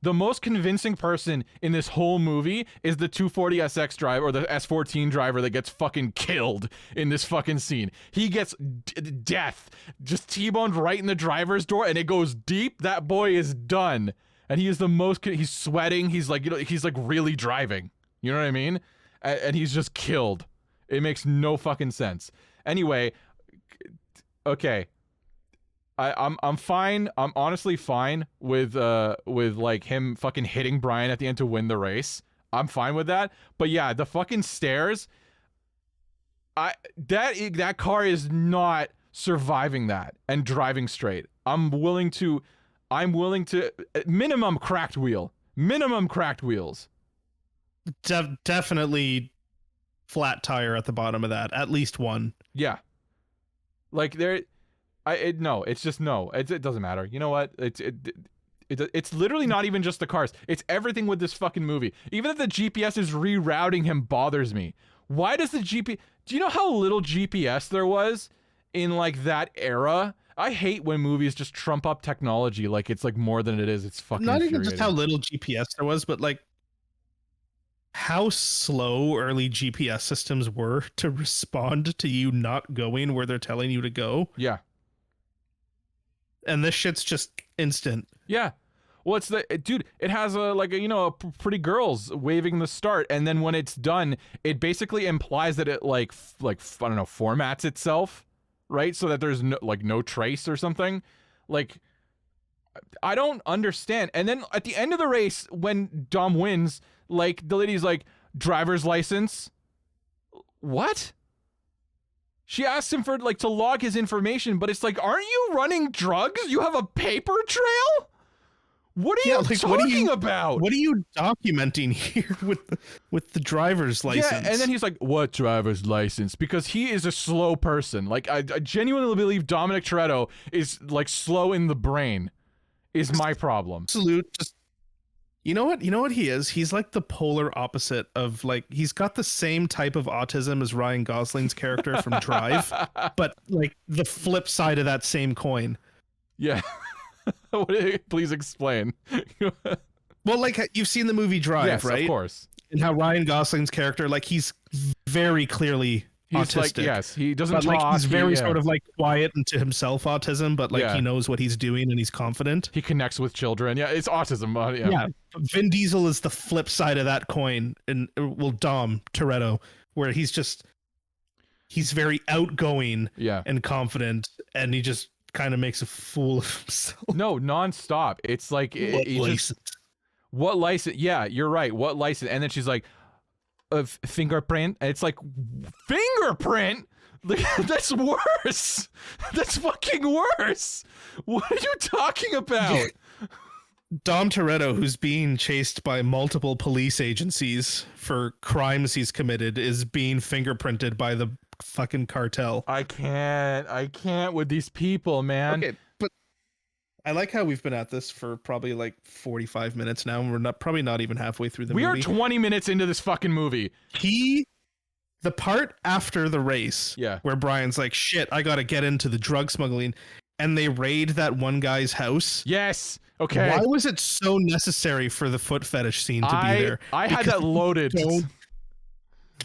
The most convincing person in this whole movie is the 240SX driver or the S14 driver that gets fucking killed in this fucking scene. He gets death, just T-boned right in the driver's door, and it goes deep. That boy is done, and he is the most. He's sweating. He's like, he's like really driving. You know what I mean? And he's just killed. It makes no fucking sense. Anyway, okay. I'm fine. I'm honestly fine with like him fucking hitting Brian at the end to win the race. I'm fine with that. But yeah, the fucking stairs. That car is not surviving that and driving straight. I'm willing to minimum cracked wheels. Definitely flat tire at the bottom of that. At least one. Yeah. Like it's just no. It doesn't matter. You know what? It's literally not even just the cars. It's everything with this fucking movie. Even if the GPS is rerouting him bothers me. Why does the GPS... Do you know how little GPS there was in like that era? I hate when movies just trump up technology like it's like more than it is. It's fucking not even infuriating. just how little GPS there was, but like how slow early GPS systems were to respond to you not going where they're telling you to go. Yeah. And this shit's just instant. Yeah. Well, it's dude, it has pretty girls waving the start, and then when it's done, it basically implies that it like I don't know, formats itself, right? So that there's no trace or something. Like, I don't understand. And then at the end of the race, when Dom wins, like the lady's like, driver's license. What? She asks him for like to log his information, but it's like, aren't you running drugs? You have a paper trail? What are you talking about? What are you documenting here with the driver's license? Yeah, and then he's like, what driver's license? Because he is a slow person. Like, I genuinely believe Dominic Toretto is like slow in the brain is my problem. Absolute. Just, you know what he is? He's like the polar opposite of like, he's got the same type of autism as Ryan Gosling's character from Drive, but like the flip side of that same coin. Yeah. Please explain. Well, like you've seen the movie Drive, yes, right? Of course. And how Ryan Gosling's character, like he's very clearly autistic. Like, yes, he doesn't but, talk. Like, he's very sort of like quiet and to himself autism, but like he knows what he's doing and he's confident. He connects with children. Yeah, it's autism. Yeah. Vin Diesel is the flip side of that coin, and Dom Toretto, where he's very outgoing and confident, and he just kind of makes a fool of himself. No, nonstop. It's like what license? Yeah, you're right. What license? And then she's like, fingerprint. And it's like, fingerprint? That's worse. That's fucking worse. What are you talking about? Dom Toretto, who's being chased by multiple police agencies for crimes he's committed, is being fingerprinted by the fucking cartel. I can't with these people, man. Okay, but I like how we've been at this for probably like 45 minutes now, and we're probably not even halfway through the movie. We are 20 minutes into this fucking movie. The part after the race, where Brian's like, shit, I gotta get into the drug smuggling, and they raid that one guy's house. Yes. Okay. Why was it so necessary for the foot fetish scene to be there? I had that loaded.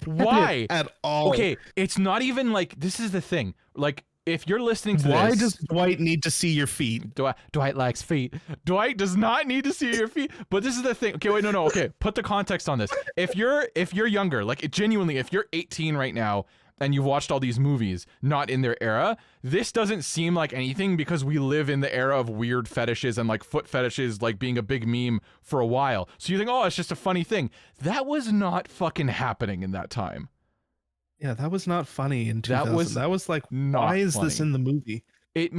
Why? At all. Okay, it's not even like, this is the thing. Like, if you're listening to why this, does Dwight need to see your feet? Dwight likes feet. Dwight does not need to see your feet. But this is the thing. Okay, wait, no. Okay, put the context on this. If you're younger, like genuinely, if you're 18 right now and you've watched all these movies not in their era, this doesn't seem like anything because we live in the era of weird fetishes and like foot fetishes like being a big meme for a while. So you think, oh, it's just a funny thing. That was not fucking happening in that time. Yeah, that was not funny in 2000. That was like, why is this in the movie? It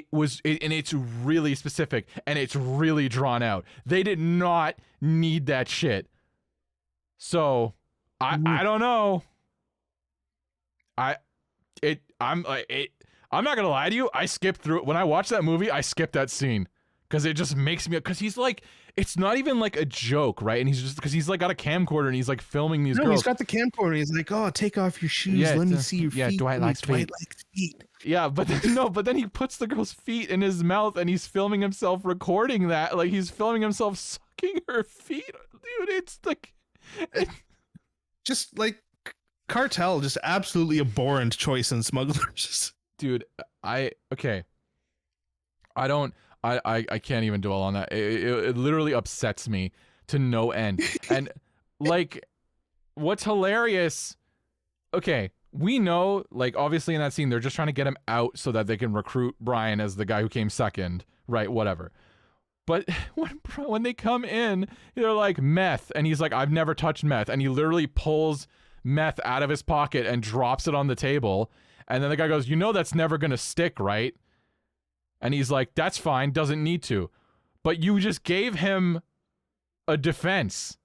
was, and it's really specific and it's really drawn out. They did not need that shit. So I don't know. I'm not gonna lie to you. I skipped through it when I watched that movie. I skipped that scene because it just makes me, because he's like, it's not even like a joke, right? And he's just, because he's like got a camcorder and he's like filming these girls. He's got the camcorder. He's like, oh, take off your shoes. Yeah, Let me see your feet. Dwight likes feet. Yeah, but then, no, but then he puts the girl's feet in his mouth and he's filming himself recording that. Like he's filming himself sucking her feet. Dude, it's like, just like Cartel, just absolutely abhorrent choice in Smugglers. Dude, I can't even dwell on that. It literally upsets me to no end. And like, what's hilarious, okay, we know, like, obviously in that scene, they're just trying to get him out so that they can recruit Brian as the guy who came second, right? Whatever. But when they come in, they're like, meth. And he's like, I've never touched meth. And he literally pulls meth out of his pocket and drops it on the table. And then the guy goes, you know that's never going to stick, right? And he's like, that's fine, doesn't need to. But you just gave him a defense.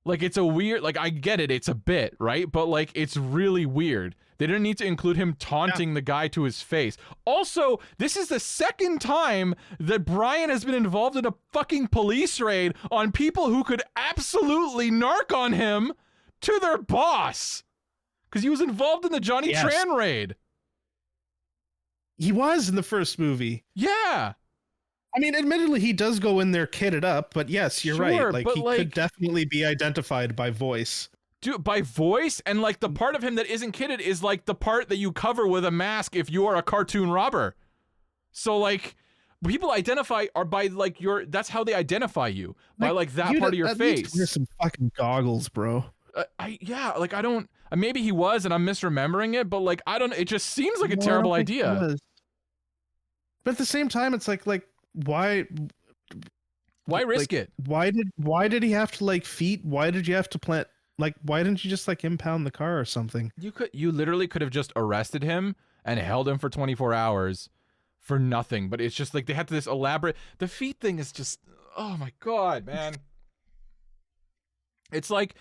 Like, it's a weird, like, I get it, it's a bit, right? But, like, it's really weird. They didn't need to include him taunting the guy to his face. Also, this is the second time that Brian has been involved in a fucking police raid on people who could absolutely narc on him to their boss. Because he was involved in the Johnny Tran raid. He was in the first movie. Yeah. I mean, admittedly, he does go in there kitted up, but yes, you're right. Like, he could definitely be identified by voice. Dude, by voice, and like the part of him that isn't kitted is like the part that you cover with a mask if you are a cartoon robber. So like, people identify are by like your, that's how they identify you, by like that part of your face. Wear some fucking goggles, bro. Yeah, like I don't, maybe he was and I'm misremembering it, but like, I don't, it just seems like a terrible idea. But at the same time, it's like why risk it? Why did he have to like feet? Why did you have to plant? Like, why didn't you just like impound the car or something? You literally could have just arrested him and held him for 24 hours for nothing. But it's just like they had this elaborate, the feet thing is just, oh my God, man. It's like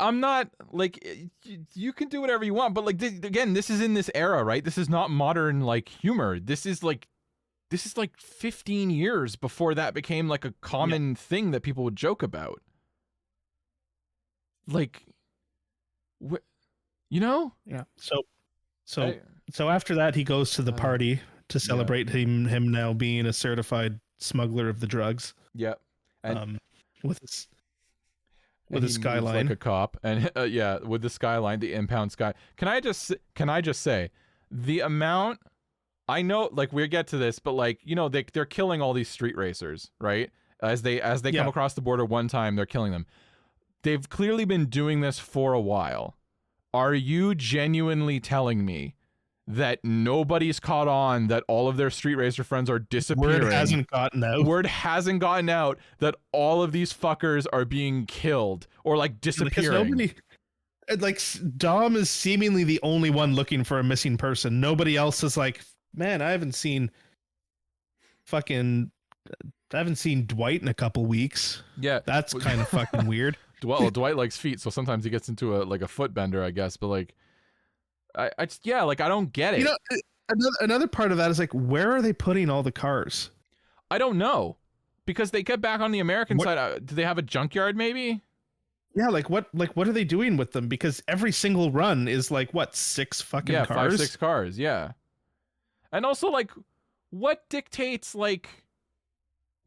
I'm not like, you can do whatever you want, but like, again, this is in this era, right? This is not modern like humor. This is like 15 years before that became like a common thing that people would joke about. Like, you know? Yeah. So after that, he goes to the party to celebrate him now being a certified smuggler of the drugs. Yeah. And with a skyline, like a cop, and with the skyline, the impound sky. Can I just say the amount? I know, like, we'll get to this, but like, you know, they're killing all these street racers, right? As they come across the border one time, they're killing them. They've clearly been doing this for a while. Are you genuinely telling me that nobody's caught on that all of their street racer friends are disappearing? Word hasn't gotten out. Word hasn't gotten out that all of these fuckers are being killed or like disappearing. Like, Dom is seemingly the only one looking for a missing person. Nobody else is like, man, I haven't seen Dwight in a couple weeks. Yeah. That's kind of fucking weird. Well, Dwight likes feet, so sometimes he gets into a foot bender, I guess. But like, I don't get it. You know, another part of that is like, where are they putting all the cars? I don't know, because they get back on the American side. Do they have a junkyard? Maybe. Yeah, like what are they doing with them? Because every single run is like what, 6 fucking cars? 5, 6 cars. Yeah. And also, like, what dictates like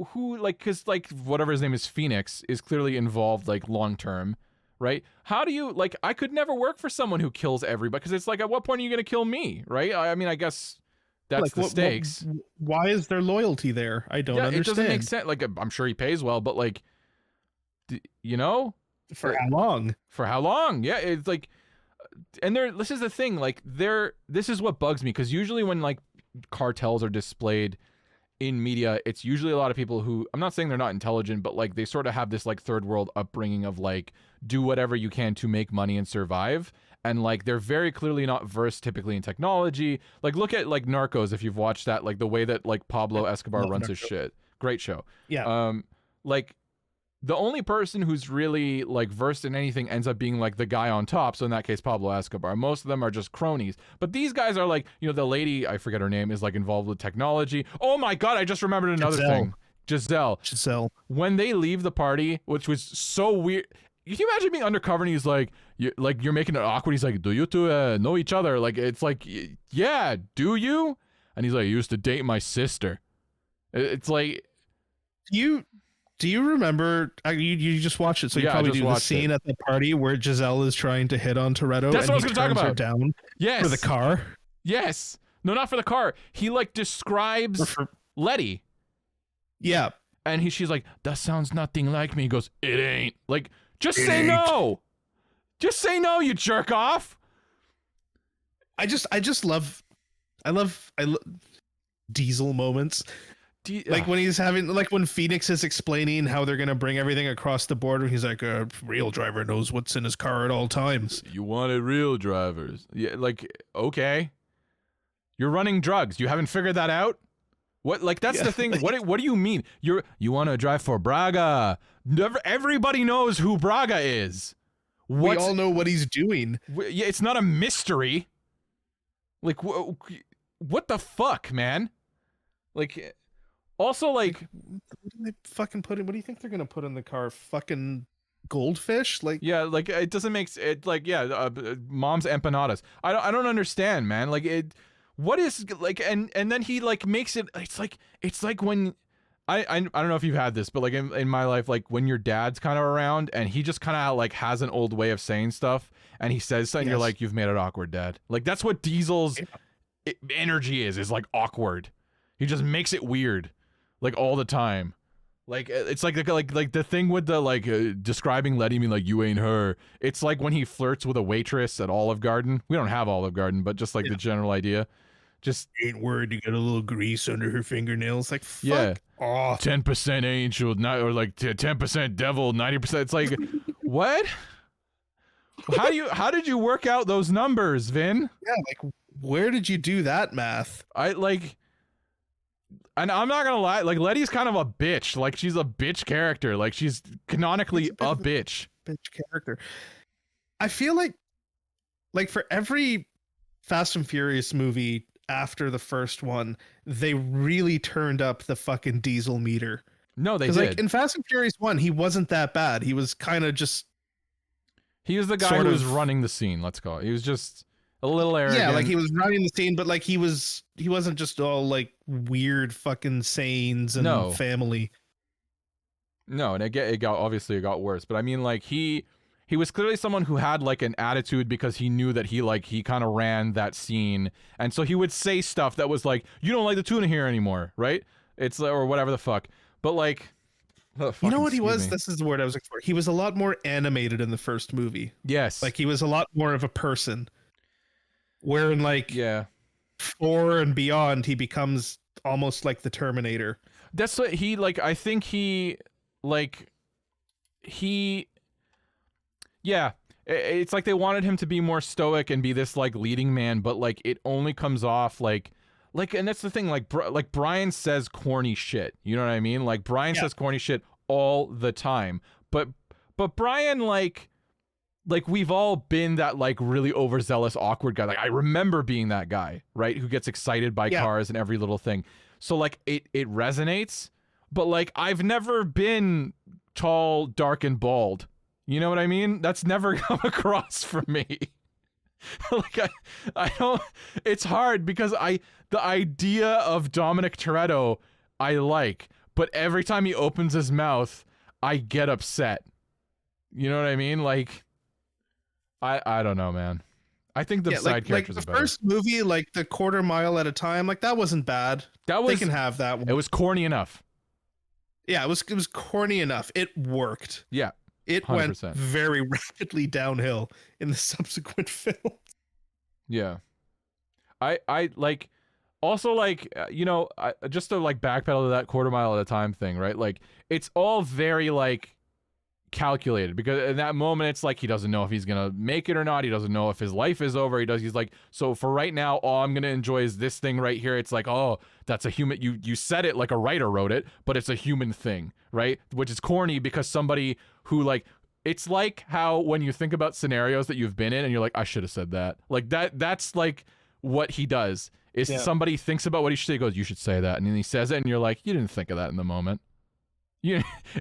who, like, because like whatever his name is, Phoenix, is clearly involved like long term, right? How do you, like, I could never work for someone who kills everybody, because it's like, at what point are you going to kill me, right? I mean, I guess that's like, the stakes. Why is there loyalty there? I don't understand. It doesn't make sense. Like, I'm sure he pays well, but like, you know, for how long? For how long? Yeah, it's like, and this is the thing, like, this is what bugs me, because usually when like cartels are displayed in media, it's usually a lot of people who, I'm not saying they're not intelligent, but like they sort of have this like third world upbringing of like, do whatever you can to make money and survive. And like, they're very clearly not versed typically in technology. Like, look at like Narcos, if you've watched that, like the way that like Pablo Escobar runs his shit. Great show. Yeah. Like, the only person who's really like versed in anything ends up being like the guy on top. So in that case, Pablo Escobar. Most of them are just cronies. But these guys are like, you know, the lady, I forget her name, is like involved with technology. Oh my God, I just remembered another thing. Giselle. When they leave the party, which was so weird. Can you imagine being undercover and he's like, you're making it awkward. He's like, do you two know each other? Like, it's like, yeah, do you? And he's like, I used to date my sister. It's like, do you remember? You just watched it, so you probably do the scene at the party where Giselle is trying to hit on Toretto. That's what I was going to talk about. Her down for the car. Yes. No, not for the car. He like describes Letty. Yeah. And she's like, that sounds nothing like me. He goes, it ain't. Like, just say no. Just say no, you jerk off. I love Diesel moments. Like when he's having, like when Phoenix is explaining how they're going to bring everything across the border. He's like, a real driver knows what's in his car at all times. You wanted real drivers. Yeah, like, okay. You're running drugs. You haven't figured that out? What, like, that's the thing. What do you mean? You want to drive for Braga. Everybody knows who Braga is. We all know what he's doing. Yeah, it's not a mystery. Like, what the fuck, man? Like, also, like, what do they fucking put in? What do you think they're gonna put in the car? Fucking goldfish? Like, yeah, like it doesn't make it. Like, yeah, mom's empanadas. I don't understand, man. Like, it. What is like, and then he like makes it. It's like when. I don't know if you've had this, but like in my life, like when your dad's kind of around and he just kind of like has an old way of saying stuff and he says something, you're like, you've made it awkward, Dad. Like that's what Diesel's energy is like awkward. He just makes it weird, like all the time. Like it's like the thing with the like describing Letty mean like you ain't her. It's like when he flirts with a waitress at Olive Garden. We don't have Olive Garden, but just like the general idea. Just ain't word you got a little grease under her fingernails. Like fuck. Yeah. 10% angel, not or like 10% devil, 90%. It's like what? How did you work out those numbers, Vin? Yeah, like where did you do that math? I like, and I'm not gonna lie, like Letty's kind of a bitch. Like she's a bitch character. Like she's canonically a bitch. Bitch character. I feel like for every Fast and Furious movie after the first one, they really turned up the fucking Diesel meter. No, they did. Like in Fast and Furious 1, he wasn't that bad. He was kind of just. He was the guy who was running the scene. Let's call it. He was just a little arrogant. Yeah, like he was running the scene, but like he wasn't just all like weird fucking sayings and family. No, and it got worse. But I mean, like he was clearly someone who had like an attitude because he knew that he kind of ran that scene, and so he would say stuff that was like, "You don't like the tuna here anymore, right?" It's or whatever the fuck. But like, you know what he was? This is the word I was looking for. He was a lot more animated in the first movie. Yes, like he was a lot more of a person. Where in like 4 and beyond, he becomes almost like the Terminator. That's what he like. I think he like he. Yeah, it's like they wanted him to be more stoic and be this like leading man, but like it only comes off like, and that's the thing. Like Brian says corny shit. You know what I mean? Like Brian says corny shit all the time. But Brian like we've all been that like really overzealous awkward guy. Like I remember being that guy, right? Who gets excited by cars and every little thing. So like it resonates. But like I've never been tall, dark, and bald. You know what I mean? That's never come across for me. Like I don't. It's hard because the idea of Dominic Toretto I like, but every time he opens his mouth, I get upset. You know what I mean? Like I don't know, man. I think the side characters are better. The first movie, like the Quarter Mile at a Time, like that wasn't bad. They can have that one. It was corny enough. Yeah, it was corny enough. It worked. Yeah. It 100%. went very rapidly downhill in the subsequent films. Yeah. I like also like you know, just to like backpedal to that Quarter Mile at a Time thing, right? Like it's all very like calculated, because in that moment it's like he doesn't know if he's gonna make it or not. He doesn't know if his life is over. He's like, so for right now, all I'm gonna enjoy is this thing right here. It's like, oh, that's a human. You said it like a writer wrote it, but it's a human thing, right? Which is corny because somebody who like, it's like how when you think about scenarios that you've been in and you're like, I should have said that. Like that's like what he does is somebody thinks about what he should say, goes, you should say that, and then he says it and you're like, you didn't think of that in the moment.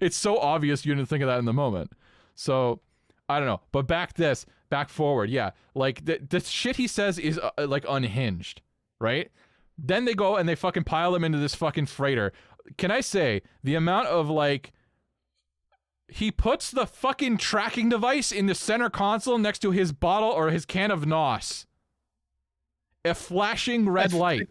It's so obvious you didn't think of that in the moment. So I don't know, but back forward, yeah, like the shit he says is like unhinged, right? Then they go and they fucking pile him into this fucking freighter. Can I say the amount of like, he puts the fucking tracking device in the center console next to his bottle or his can of NOS, a flashing red light.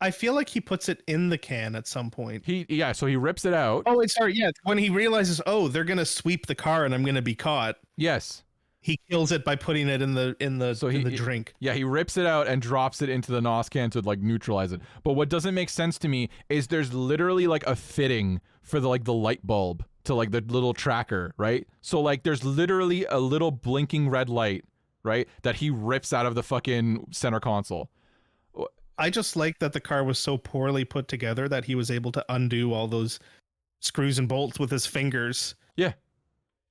I feel like he puts it in the can at some point. So he rips it out. Oh, wait, sorry. Yeah, when he realizes, oh, they're gonna sweep the car and I'm gonna be caught. Yes. He kills it by putting it in the drink. Yeah, he rips it out and drops it into the NOS can to like neutralize it. But what doesn't make sense to me is there's literally like a fitting for the like the light bulb to like the little tracker, right? So like there's literally a little blinking red light, right, that he rips out of the fucking center console. I just like that the car was so poorly put together that he was able to undo all those screws and bolts with his fingers. Yeah.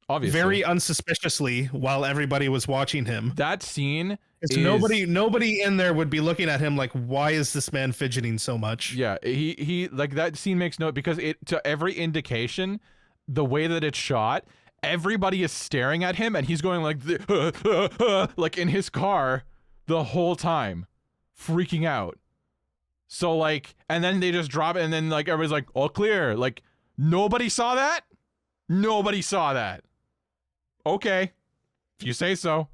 Obviously. Very unsuspiciously while everybody was watching him. That scene is... nobody in there would be looking at him like, why is this man fidgeting so much? Yeah, he like that scene makes no, because it, to every indication, the way that it's shot, everybody is staring at him and he's going like like in his car the whole time, freaking out. So like, and then they just drop it and then like everybody's like, all clear. Like nobody saw that? Nobody saw that. Okay, if you say so.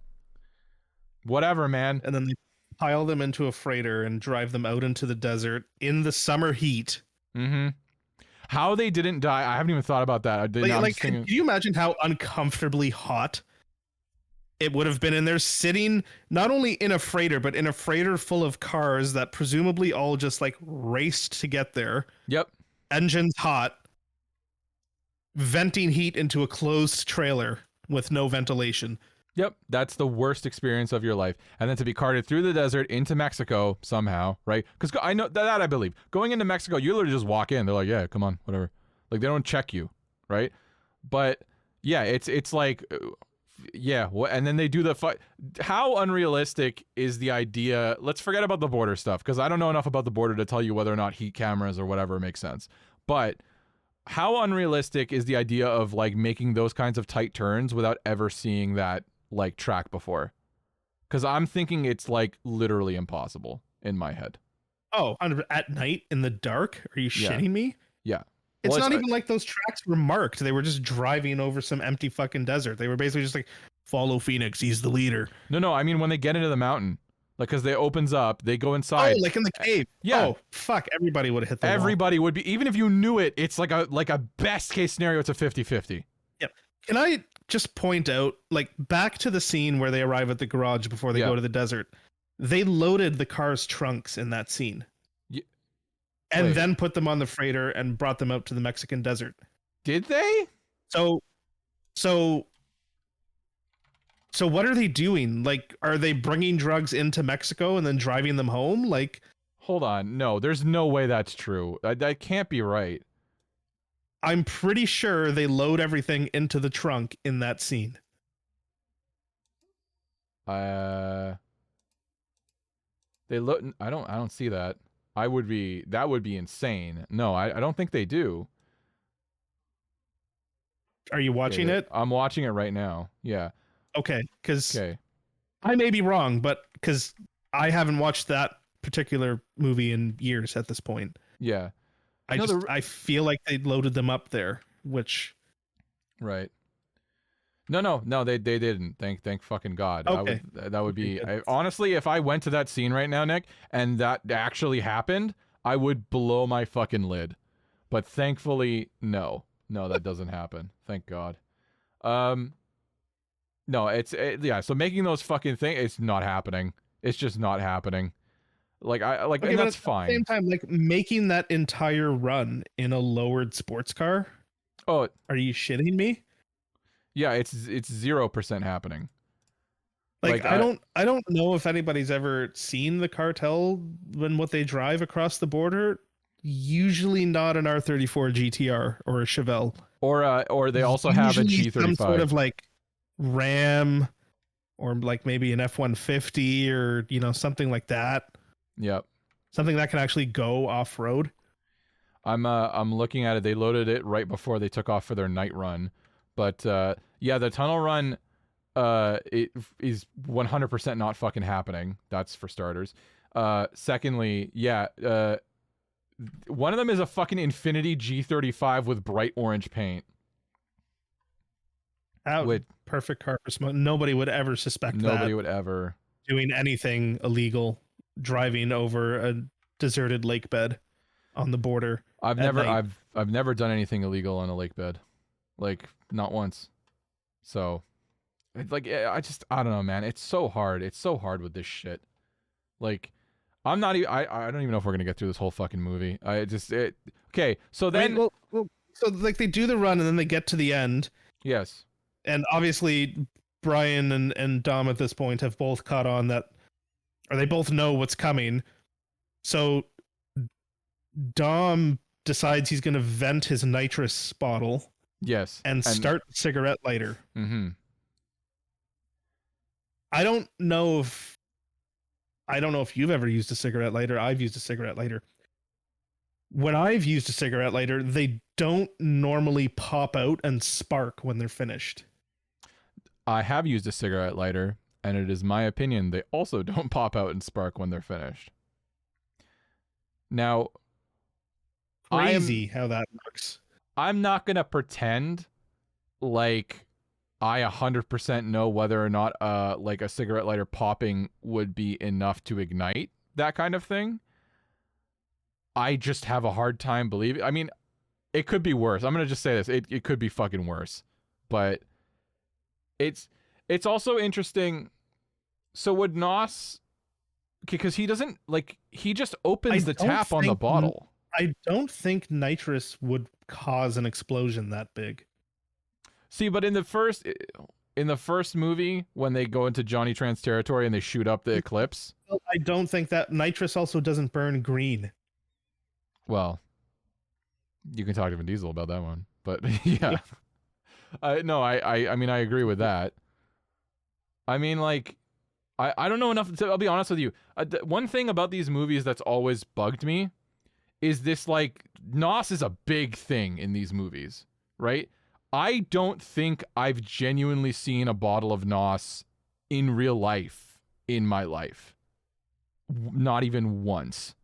Whatever, man. And then they pile them into a freighter and drive them out into the desert in the summer heat. Mm-hmm. How they didn't die, I haven't even thought about that. I did not. Like, can you imagine how uncomfortably hot it would have been in there, sitting not only in a freighter, but in a freighter full of cars that presumably all just like raced to get there. Yep. Engines hot, venting heat into a closed trailer with no ventilation. Yep, that's the worst experience of your life. And then to be carted through the desert into Mexico somehow, right? Because I know that I believe. Going into Mexico, you literally just walk in. They're like, yeah, come on, whatever. Like, they don't check you, right? But, yeah, it's like, yeah, and then they do the fight. How unrealistic is the idea? Let's forget about the border stuff, because I don't know enough about the border to tell you whether or not heat cameras or whatever makes sense. But how unrealistic is the idea of, like, making those kinds of tight turns without ever seeing that like track before? Because I'm thinking it's like literally impossible in my head. Oh, at night in the dark? Are you shitting me? Yeah. It's not even like those tracks were marked. They were just driving over some empty fucking desert. They were basically just like, follow Phoenix, he's the leader. No, I mean when they get into the mountain, like, because they opens up, they go inside. Oh, like in the cave. Yeah. Oh, fuck. Everybody would have hit the Everybody would be, even if you knew it, it's like a best case scenario, it's a 50-50. Yep. Can I just point out, like, back to the scene where they arrive at the garage before they go to the desert, they loaded the car's trunks in that scene. And then put them on the freighter and brought them out to the Mexican desert. Did they? So what are they doing? Like, are they bringing drugs into Mexico and then driving them home? Like, hold on. No, there's no way that's true. That can't be right. I'm pretty sure they load everything into the trunk in that scene. They load. I don't see that. That would be insane. No, I don't think they do. Are you watching it? I'm watching it right now. Yeah. Okay, because I may be wrong, but because I haven't watched that particular movie in years at this point. Yeah. I feel like they loaded them up there, which... Right. No, they didn't. Thank fucking God. Okay. That would be... honestly, if I went to that scene right now, Nick, and that actually happened, I would blow my fucking lid. But thankfully, no. No, that doesn't happen. Thank God. No, yeah, so making those fucking things, it's not happening. It's just not happening. Like, and that's fine. At the same time, like, making that entire run in a lowered sports car. Oh, are you shitting me? Yeah, it's 0% happening. Like I don't know if anybody's ever seen the cartel when what they drive across the border. Usually not an R34 GTR or a Chevelle. Or they also have a Usually some sort G35. of like Ram or like maybe an F-150 or something like that. Yep. Something that can actually go off road. I'm looking at it. They loaded it right before they took off for their night run. But yeah, the tunnel run it is 100% not fucking happening. That's for starters. Secondly, yeah, one of them is a fucking Infinity G35 with bright orange paint. Perfect car for smoke. Nobody would ever suspect Nobody that would ever doing anything illegal, driving over a deserted lake bed on the border. I've at never night. I've never done anything illegal on a lake bed. Like not once. So it's like I don't know, man. It's so hard. It's so hard with this shit. Like I'm not even I don't even know if we're going to get through this whole fucking movie. Okay, so then so like they do the run and then they get to the end. Yes. And obviously Brian and Dom at this point have both caught on that, or they both know what's coming. So Dom decides he's going to vent his nitrous bottle. Yes. And start the cigarette lighter. Mm-hmm. I don't know if you've ever used a cigarette lighter. I've used a cigarette lighter. When I've used a cigarette lighter, they don't normally pop out and spark when they're finished. I have used a cigarette lighter, and it is my opinion they also don't pop out and spark when they're finished. Now, crazy how that works. I'm not going to pretend like I 100% know whether or not like a cigarette lighter popping would be enough to ignite that kind of thing. I just have a hard time believing. I mean, it could be worse. I'm going to just say this. It could be fucking worse. But it's also interesting. So would Nos, because he doesn't, like, he just opens the tap on the bottle. I don't think nitrous would cause an explosion that big. See, but in the first movie, when they go into Johnny Tran's territory and they shoot up the Eclipse, I don't think that nitrous also doesn't burn green. Well, you can talk to Vin Diesel about that one, but yeah. No, I mean I agree with that. I mean, like, I don't know enough. I'll be honest with you. One thing about these movies that's always bugged me is this, like, Nos is a big thing in these movies, right? I don't think I've genuinely seen a bottle of Nos in real life in my life. Not even once.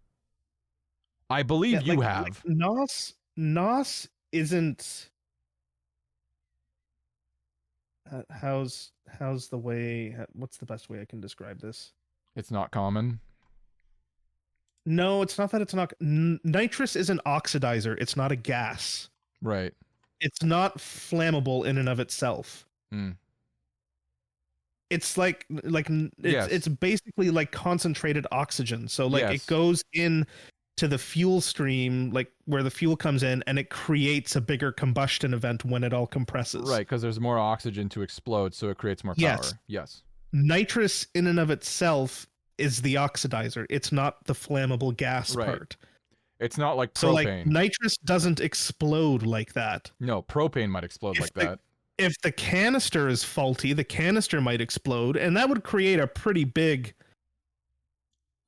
I believe you have. Like Nos isn't. How's the way? What's the best way I can describe this? It's not common. No, it's not that it's not. Nitrous is an oxidizer. It's not a gas. Right. It's not flammable in and of itself. Mm. It's it's basically like concentrated oxygen. So like it goes in to the fuel stream, like where the fuel comes in, and it creates a bigger combustion event when it all compresses. Right, because there's more oxygen to explode, so it creates more power. Yes. Nitrous in and of itself is the oxidizer. It's not the flammable gas part. It's not like propane. So like nitrous doesn't explode like that. No, propane might explode like that. If the canister is faulty, the canister might explode, and that would create a pretty big,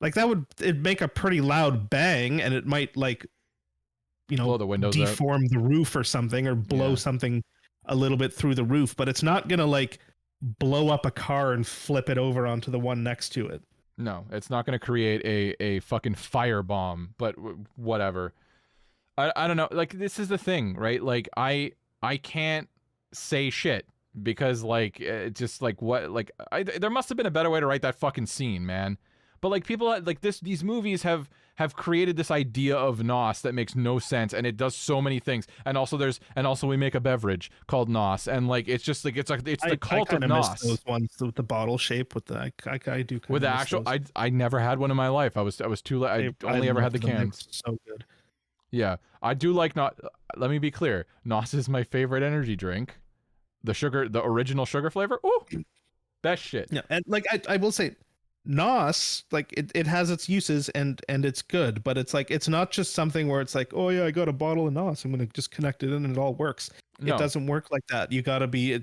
like it'd make a pretty loud bang, and it might, like, blow the windows deform the roof or something, or blow something a little bit through the roof, but it's not gonna like blow up a car and flip it over onto the one next to it. No, it's not going to create a fucking firebomb, but whatever. I don't know. Like, this is the thing, right? Like, I can't say shit because, like, just like what, like, there must have been a better way to write that fucking scene, man. But like people like these movies have created this idea of Nos that makes no sense, and it does so many things. And also we make a beverage called Nos, and like it's just like it's the cult of Nos. Those ones with the bottle shape with the I do with the actual those. I never had one in my life. I was too late. I only ever had the cans. So good. Yeah, I do like Nos. Let me be clear. Nos is my favorite energy drink. the original sugar flavor. Ooh, best shit. Yeah, and like I will say, NOS, like it has its uses and it's good, but it's like it's not just something where it's like, oh yeah, I got a bottle of NOS, I'm gonna just connect it in and it all works. No. It doesn't work like that. You gotta be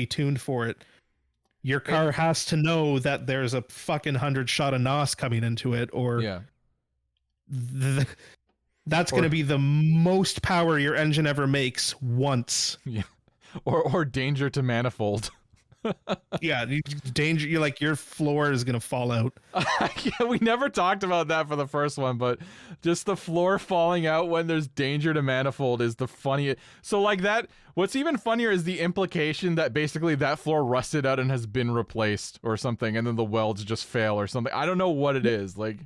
tuned for it. Your car has to know that there's a fucking 100 shot of NOS coming into it, or Yeah. That's going to be the most power your engine ever makes once. Yeah. Or danger to manifold. Yeah, danger. You're like, your floor is going to fall out. Yeah, we never talked about that for the first one, but just the floor falling out when there's danger to manifold is the funniest. So like that, what's even funnier is the implication that basically that floor rusted out and has been replaced or something, and then the welds just fail or something. I don't know what it is. Like,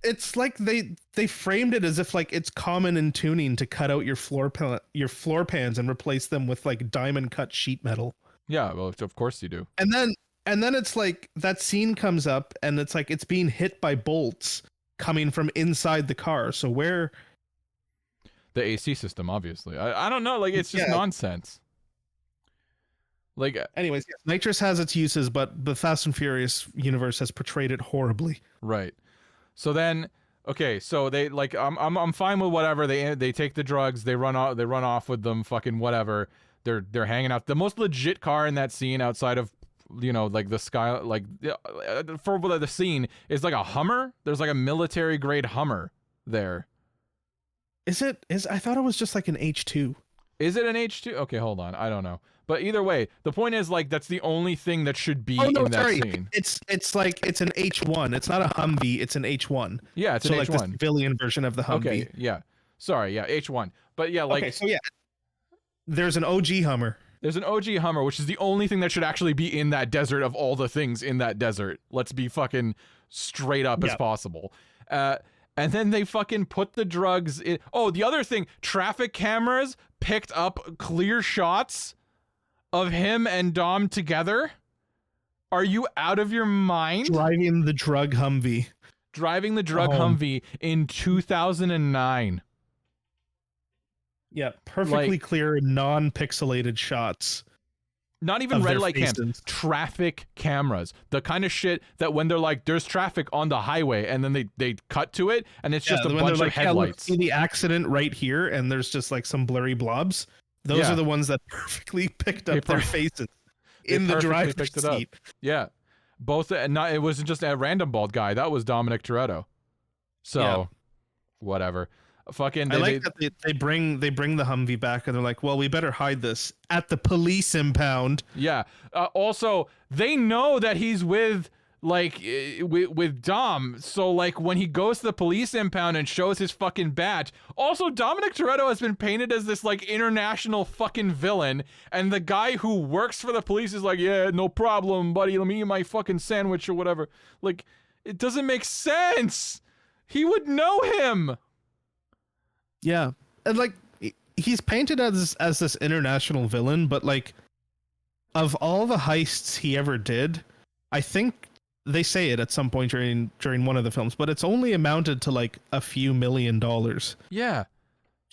it's like they framed it as if like it's common in tuning to cut out your floor pans and replace them with like diamond cut sheet metal. Yeah, well, of course you do. And then it's like that scene comes up and it's like it's being hit by bolts coming from inside the car. So where the AC system, obviously. I don't know, like it's just nonsense. Like, anyways, yes, nitrous has its uses, but the Fast and Furious universe has portrayed it horribly. Right. So then, okay, so they like I'm fine with whatever. They take the drugs, they run off with them, fucking whatever. They're hanging out. The most legit car in that scene, outside of, you know, like the sky, like for the scene, is like a Hummer. There's like a military grade Hummer there. I thought it was just like an H2. Is it an H2? Okay, hold on. I don't know. But either way, the point is, like, that's the only thing that should be in that scene. It's like it's an H1. It's not a Humvee. It's an H1. Yeah, it's an H1. Like the civilian version of the Humvee. Okay, yeah. Sorry, yeah, H1. But yeah, like. Okay, so yeah, there's an OG Hummer. There's an OG Hummer, which is the only thing that should actually be in that desert of all the things in that desert. Let's be fucking straight up as possible. And then they fucking put the drugs in. Oh, the other thing, traffic cameras picked up clear shots of him and Dom together. Are you out of your mind? Driving the drug Humvee. Driving the drug Humvee in 2009. Yeah, perfectly clear, non-pixelated shots. Not even red light cams, traffic cameras. The kind of shit that when they're like, there's traffic on the highway, and then they cut to it, and it's just a bunch of headlights. See the accident right here, and there's just like some blurry blobs. Those are the ones that perfectly picked up their faces in the driver's seat. Yeah, both. Not it wasn't just a random bald guy. That was Dominic Toretto. So, whatever. Fucking. I like that they bring the Humvee back, and they're like, well, we better hide this at the police impound. Yeah. Also, they know that he's with Dom, so like when he goes to the police impound and shows his fucking badge. Also, Dominic Toretto has been painted as this like international fucking villain, and the guy who works for the police is like, yeah, no problem, buddy, let me eat my fucking sandwich or whatever. Like, it doesn't make sense. He would know him. Yeah, and like he's painted as this international villain, but like of all the heists he ever did, I think they say it at some point during one of the films, but it's only amounted to like a few $1 million. Yeah,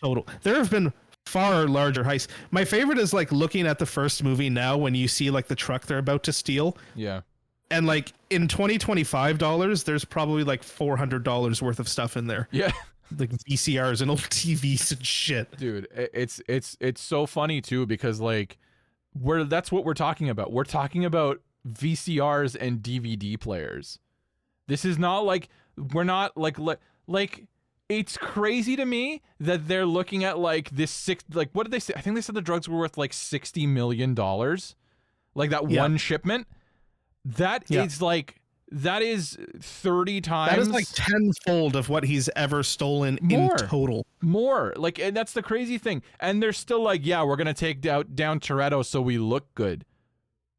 total. There have been far larger heists. My favorite is like looking at the first movie now when you see like the truck they're about to steal. Yeah, and like in 2025 dollars, there's probably like $400 worth of stuff in there. Yeah. Like VCRs and old TVs and shit. Dude, it's so funny too, because like that's what we're talking about. We're talking about VCRs and DVD players. This is not like, we're not like it's crazy to me that they're looking at like this like, what did they say? I think they said the drugs were worth like $60 million. Like that one shipment. That is like, that is 30 times. That is like tenfold of what he's ever stolen in total. More. Like, and that's the crazy thing. And they're still like, yeah, we're going to take down Toretto so we look good.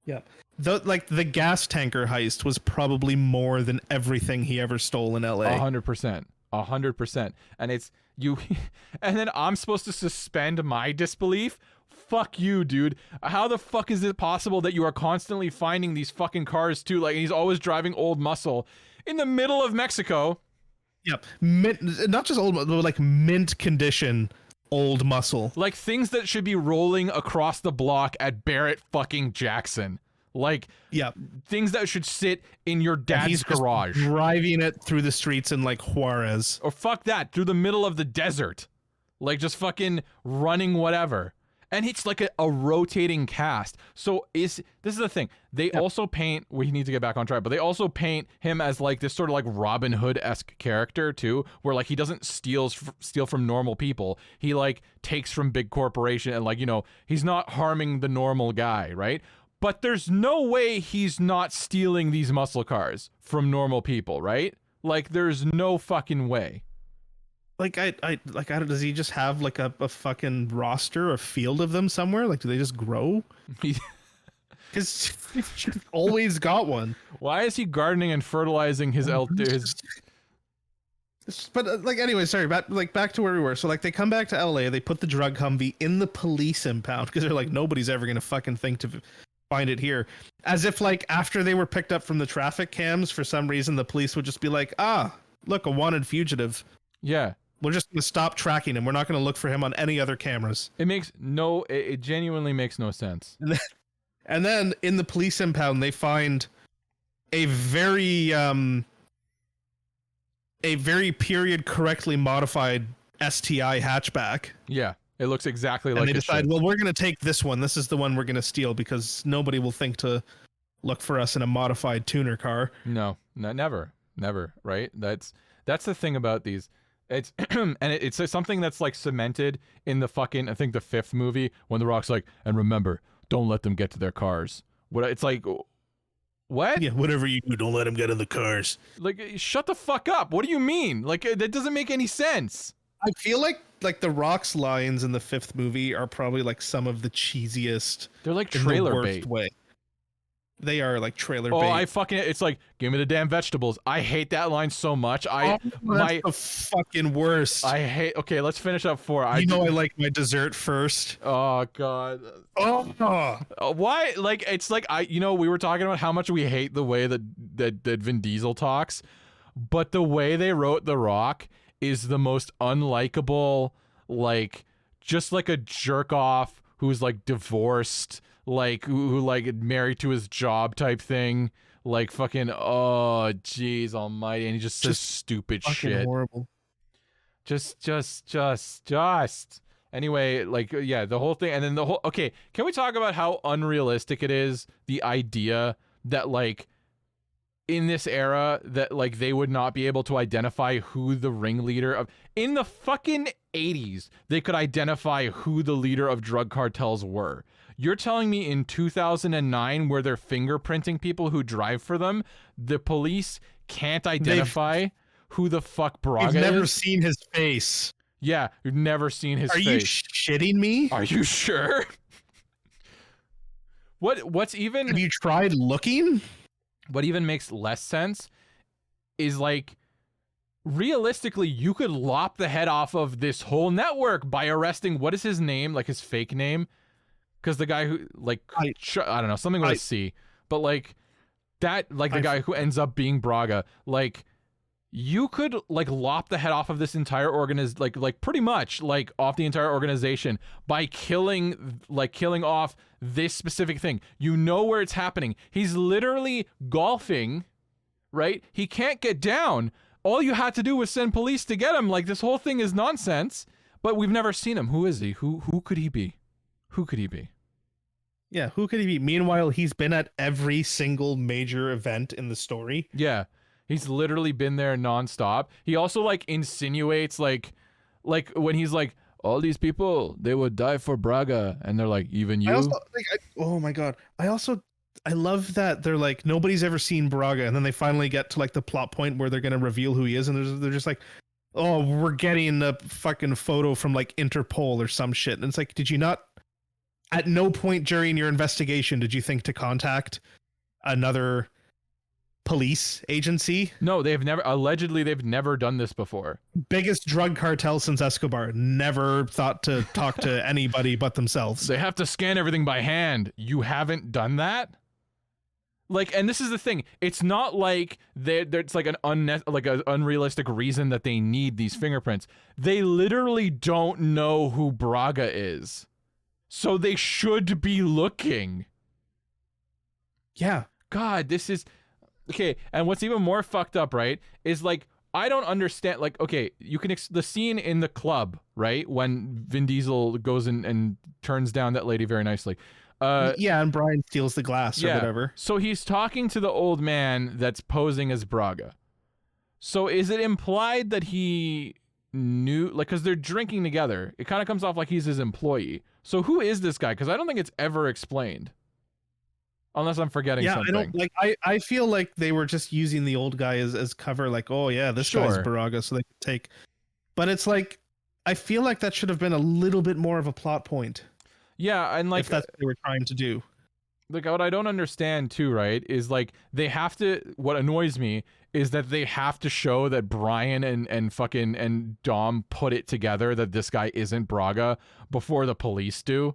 Yeah. The gas tanker heist was probably more than everything he ever stole in LA. 100%. 100%. And it's you. And then I'm supposed to suspend my disbelief? Fuck you, dude. How the fuck is it possible that you are constantly finding these fucking cars too? Like, he's always driving old muscle in the middle of Mexico. Yep. Not just old, but like mint condition old muscle. Like things that should be rolling across the block at Barrett fucking Jackson. Like Yeah, things that should sit in your dad's he's garage. just driving it through the streets in like Juarez. Or fuck that, through the middle of the desert. Like just fucking running whatever. And it's like a rotating cast. So this is the thing. They also paint, we need to get back on track, but they also paint him as like this sort of like Robin Hood-esque character too, where like he doesn't steal from normal people. He like takes from big corporation and like, you know, he's not harming the normal guy, right? But there's no way he's not stealing these muscle cars from normal people, right? Like there's no fucking way. Like I don't, does he just have like a fucking roster, a field of them somewhere? Like do they just grow? Because he's always got one. Why is he gardening and fertilizing his But like anyway, sorry, back to where we were. So like they come back to LA, they put the drug Humvee in the police impound because they're like nobody's ever gonna fucking think to find it here. As if like after they were picked up from the traffic cams, for some reason the police would just be like, ah, look, a wanted fugitive. Yeah. We're just gonna stop tracking him. We're not gonna look for him on any other cameras. It genuinely makes no sense. And then in the police impound, they find a very period correctly modified STI hatchback. Yeah, it looks exactly like. And they decide, well, we're gonna take this one. This is the one we're gonna steal because nobody will think to look for us in a modified tuner car. No, never, right? That's the thing about these. It's and it's something that's like cemented in the fucking, I think the 5th movie when The Rock's like, and remember, don't let them get to their cars. It's like, what? Yeah, whatever you do, don't let them get in the cars. Like, shut the fuck up. What do you mean? Like, that doesn't make any sense. I feel like The Rock's lines in the 5th movie are probably like some of the cheesiest. They're like trailer worst bait. Way. They are like trailer bait. Oh, it's like, give me the damn vegetables. I hate that line so much. That's the fucking worst. Okay, let's finish up 4. I like my dessert first. Oh god. Oh. Why? Like, it's like we were talking about how much we hate the way that Vin Diesel talks, but the way they wrote The Rock is the most unlikable, like just like a jerk off who's like divorced, like who like married to his job type thing, like fucking, oh jeez almighty, and he just says stupid shit. Horrible. Just anyway, like, yeah, the whole thing, and then okay, can we talk about how unrealistic it is, the idea that like in this era that like they would not be able to identify who the ringleader of, in the fucking 80s they could identify who the leader of drug cartels were. You're telling me in 2009, where they're fingerprinting people who drive for them, the police can't identify who the fuck Braga is? You've never seen his face. Yeah, you've never seen his face. Are you shitting me? Are you sure? What's even... Have you tried looking? What even makes less sense is like, realistically, you could lop the head off of this whole network by arresting, what is his name? Like his fake name? Because the guy who, like, I don't know, something with a C. But like, that, like the guy who ends up being Braga, like, you could like lop the head off of this entire like pretty much like off the entire organization by killing off this specific thing. You know where it's happening. He's literally golfing, right? He can't get down. All you had to do was send police to get him. Like, this whole thing is nonsense, but we've never seen him. Who is he? Who could he be? Who could he be? Yeah, who could he be? Meanwhile, he's been at every single major event in the story. Yeah. He's literally been there nonstop. He also like insinuates like when he's like, all these people, they would die for Braga, and they're like, even you. Oh my god! I love that they're like, nobody's ever seen Braga, and then they finally get to like the plot point where they're gonna reveal who he is, and they're just like, oh, we're getting a fucking photo from like Interpol or some shit, and it's like, did you not? At no point during your investigation did you think to contact another police agency? No, they've never done this before. Biggest drug cartel since Escobar. Never thought to talk to anybody but themselves. They have to scan everything by hand. You haven't done that? Like, and this is the thing. It's not like it's like an unrealistic reason that they need these fingerprints. They literally don't know who Braga is, so they should be looking. Yeah. God, this is okay. And what's even more fucked up, right, is like I don't understand. Like, okay, you can the scene in the club, right, when Vin Diesel goes in and turns down that lady very nicely. Yeah, and Brian steals the glass or whatever. So he's talking to the old man that's posing as Braga. So is it implied that he knew, like, because they're drinking together, it kind of comes off like he's his employee. So who is this guy? Because I don't think it's ever explained. Unless I'm forgetting something. I don't like. I feel like they were just using the old guy as cover. Like, oh yeah, this guy's Braga, so they could take. But it's like, I feel like that should have been a little bit more of a plot point. Yeah, and like if that's what they were trying to do. Like, what I don't understand too, right, is like they have to. What annoys me is that they have to show that Brian and fucking and Dom put it together that this guy isn't Braga before the police do.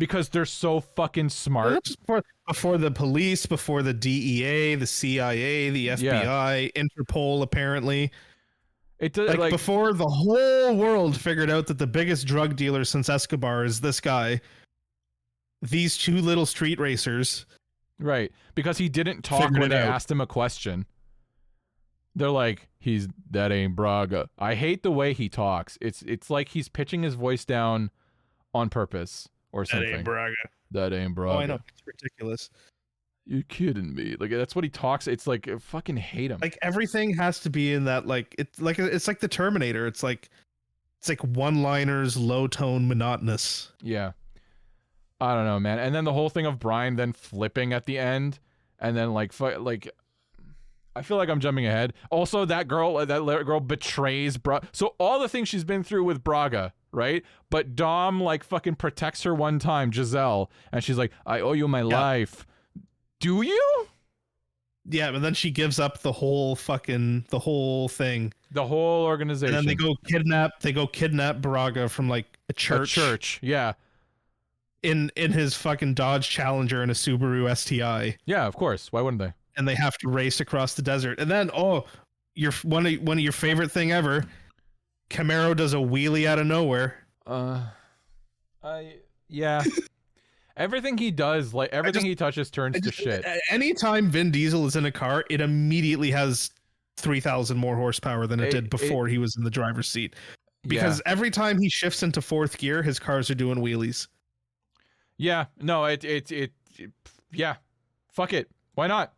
Because they're so fucking smart. Not just before the police, before the DEA, the CIA, the FBI, Interpol, apparently. It does, like before the whole world figured out that the biggest drug dealer since Escobar is this guy. These two little street racers. Right. Because he didn't talk when they asked him a question. They're like, that ain't Braga. I hate the way he talks. It's like he's pitching his voice down on purpose. Or something. That ain't Braga. That ain't Braga. Oh, I know. It's ridiculous. You're kidding me. Like, that's what he talks. It's like, I fucking hate him. Like, everything has to be in that, like, it's like the Terminator. It's like one-liners, low-tone, monotonous. Yeah. I don't know, man. And then the whole thing of Brian then flipping at the end. And then, like, I feel like I'm jumping ahead. Also, that girl betrays Braga. So all the things she's been through with Braga, right? But Dom, like, fucking protects her one time, Giselle, and she's like, I owe you my life. Do you? Yeah, but then she gives up the whole thing. The whole organization. And then they go kidnap Braga from, like, a church. Yeah. In his fucking Dodge Challenger and a Subaru STI. Yeah, of course. Why wouldn't they? And they have to race across the desert. And then, your one of your favorite thing ever, Camaro does a wheelie out of nowhere. Yeah. Everything he does, like everything he touches turns to shit. Anytime Vin Diesel is in a car, it immediately has 3,000 more horsepower than it did before he was in the driver's seat. Because every time he shifts into fourth gear, his cars are doing wheelies. Yeah. No, yeah. Fuck it. Why not?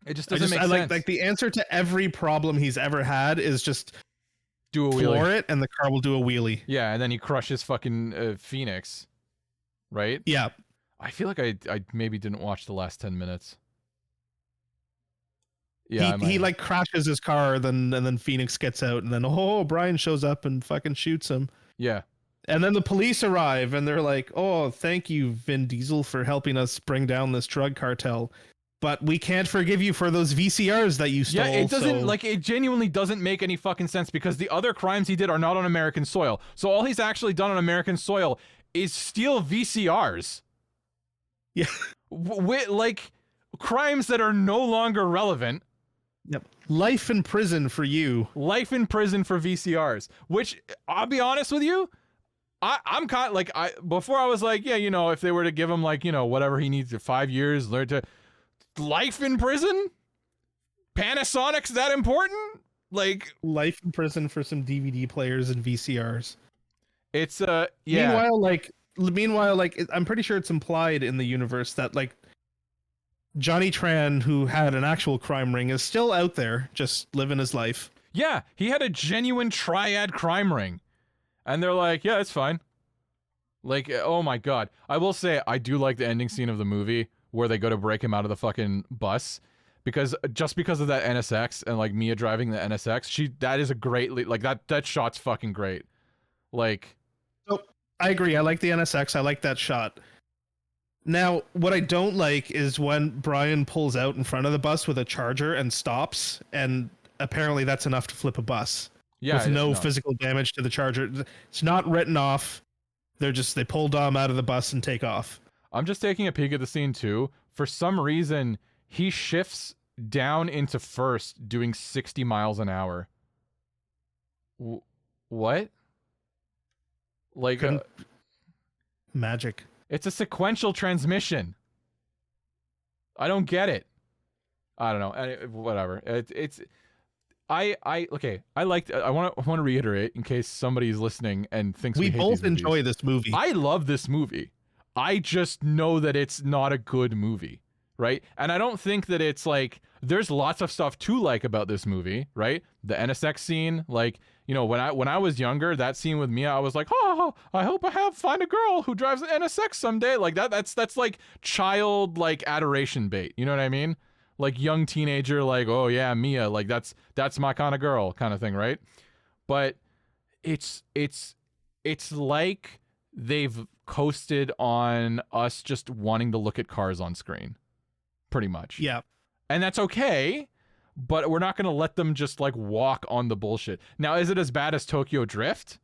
It just doesn't make sense. Like the answer to every problem he's ever had is just do a wheelie. Floor it, and the car will do a wheelie. Yeah, and then he crushes fucking Phoenix, right? Yeah. I feel like I maybe didn't watch the last 10 minutes. Yeah, he like crashes his car, and then Phoenix gets out, and then Brian shows up and fucking shoots him. Yeah. And then the police arrive, and they're like, "Oh, thank you, Vin Diesel, for helping us bring down this drug cartel. But we can't forgive you for those VCRs that you stole." Yeah, it doesn't, it genuinely doesn't make any fucking sense because the other crimes he did are not on American soil. So all he's actually done on American soil is steal VCRs. Yeah. Like, crimes that are no longer relevant. Yep. Life in prison for you. Life in prison for VCRs. Which, I'll be honest with you, I'm kind of like, before I was like, yeah, if they were to give him, whatever he needs, 5 years, learn to... Life in prison? Panasonic's that important? Like, life in prison for some DVD players and VCRs. It's yeah. Meanwhile, I'm pretty sure it's implied in the universe that Johnny Tran, who had an actual crime ring, is still out there just living his life. Yeah, he had a genuine triad crime ring. And they're like, yeah, it's fine. Like, oh my god. I will say, I do like the ending scene of the movie where they go to break him out of the fucking bus, because of that NSX and Mia driving the NSX, that is a great that shot's fucking great. So I agree. I like the NSX. I like that shot. Now, what I don't like is when Brian pulls out in front of the bus with a charger and stops, and apparently that's enough to flip a bus. Yeah, with no physical damage to the charger. It's not written off. They pull Dom out of the bus and take off. I'm just taking a peek at the scene too. For some reason, he shifts down into first doing 60 miles an hour. What? Like, magic. it's a sequential transmission. I don't get it. I don't know. Whatever. I want to reiterate in case somebody's listening and thinks we hate both these movies. enjoy this movie. I love this movie. I just know that it's not a good movie, right? And I don't think that it's like, there's lots of stuff to like about this movie, right? The NSX scene, like, you know, when I was younger, that scene with Mia, I was like, oh, I hope find a girl who drives an NSX someday. Like that's like child like adoration bait. You know what I mean? Like young teenager, like, oh yeah, Mia, like that's my kind of girl kind of thing, right? But it's like they've coasted on us just wanting to look at cars on screen, pretty much. Yeah. And that's okay, but we're not going to let them just like walk on the bullshit. Now, is it as bad as Tokyo Drift?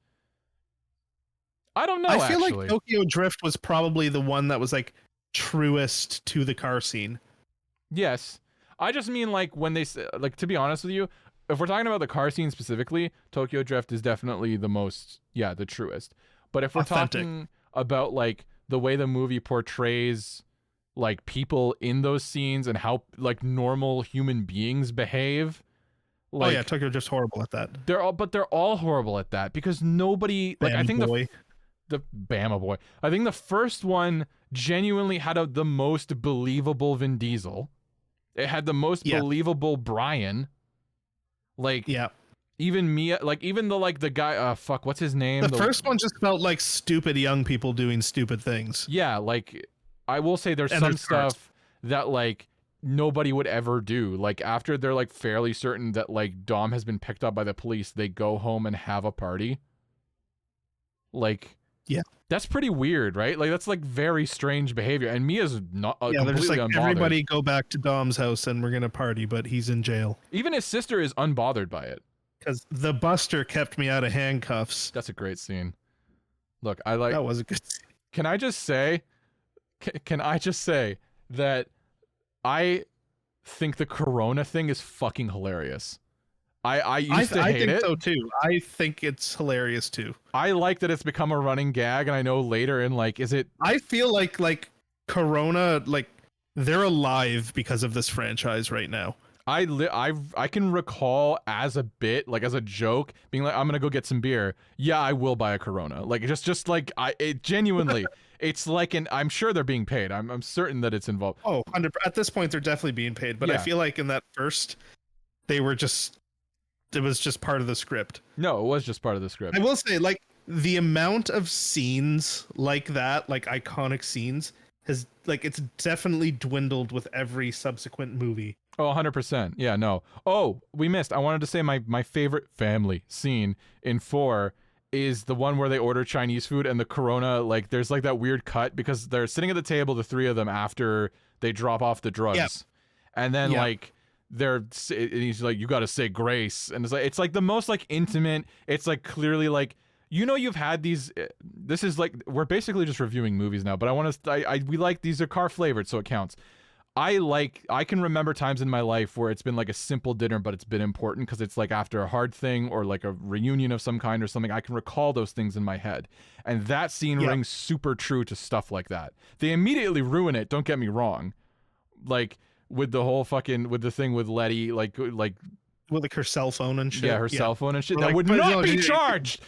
I don't know, I feel actually. like Tokyo Drift was probably the one that was like truest to the car scene. Yes. I just mean like when they, like, to be honest with you, if we're talking about the car scene specifically, Tokyo Drift is definitely the most, the truest. But if we're talking about like the way the movie portrays like people in those scenes and how like normal human beings behave, like, Tokyo Drift's horrible at that. They're all horrible at that because nobody, like, I think the Bama boy, I think the first one genuinely had the most believable Vin Diesel. It had the most believable Brian. Like, even Mia, like, even the guy, what's his name? The first one just felt like stupid young people doing stupid things. Yeah, like, I will say there's some stuff that, like, nobody would ever do. Like, after they're, like, fairly certain that, like, Dom has been picked up by the police, they go home and have a party. Like, that's pretty weird, right? Like, that's, like, very strange behavior. And Mia's not completely just like, unbothered. everybody go back to Dom's house and we're gonna party, but he's in jail. Even his sister is unbothered by it. Because the Buster kept me out of handcuffs. That's a great scene. Look, I like... That was a good scene. Can I just say that I think the Corona thing is fucking hilarious. I used to hate it. I think so too. I think it's hilarious too. I like that it's become a running gag, and I know later in like, is it? I feel like Corona, like, they're alive because of this franchise right now. I can recall as a bit, like as a joke, being like, I'm gonna go get some beer. Yeah, I will buy a Corona. Like just like it genuinely. It's like I'm sure they're being paid. I'm certain that it's involved. Oh, at this point they're definitely being paid. But I feel like in that first, it was just part of the script. No, it was just part of the script. I will say, like, the amount of scenes like that, like iconic scenes, has, like, it's definitely dwindled with every subsequent movie. Oh, 100%. Yeah, no. Oh, we missed. I wanted to say my favorite family scene in 4 is the one where they order Chinese food and the Corona, like, there's like that weird cut because they're sitting at the table, the three of them, after they drop off the drugs. Yep. And then like and he's like, you got to say grace. And it's like the most like intimate. It's like clearly like, you know, you've had these, this is like, we're basically just reviewing movies now, but we like, these are car flavored, so it counts. I can remember times in my life where it's been like a simple dinner, but it's been important because it's like after a hard thing or like a reunion of some kind or something. I can recall those things in my head. And that scene rings super true to stuff like that. They immediately ruin it, don't get me wrong. Like with the whole with the thing with Letty, like with like her cell phone and shit. Yeah, her cell phone and shit. That like, would not be charged.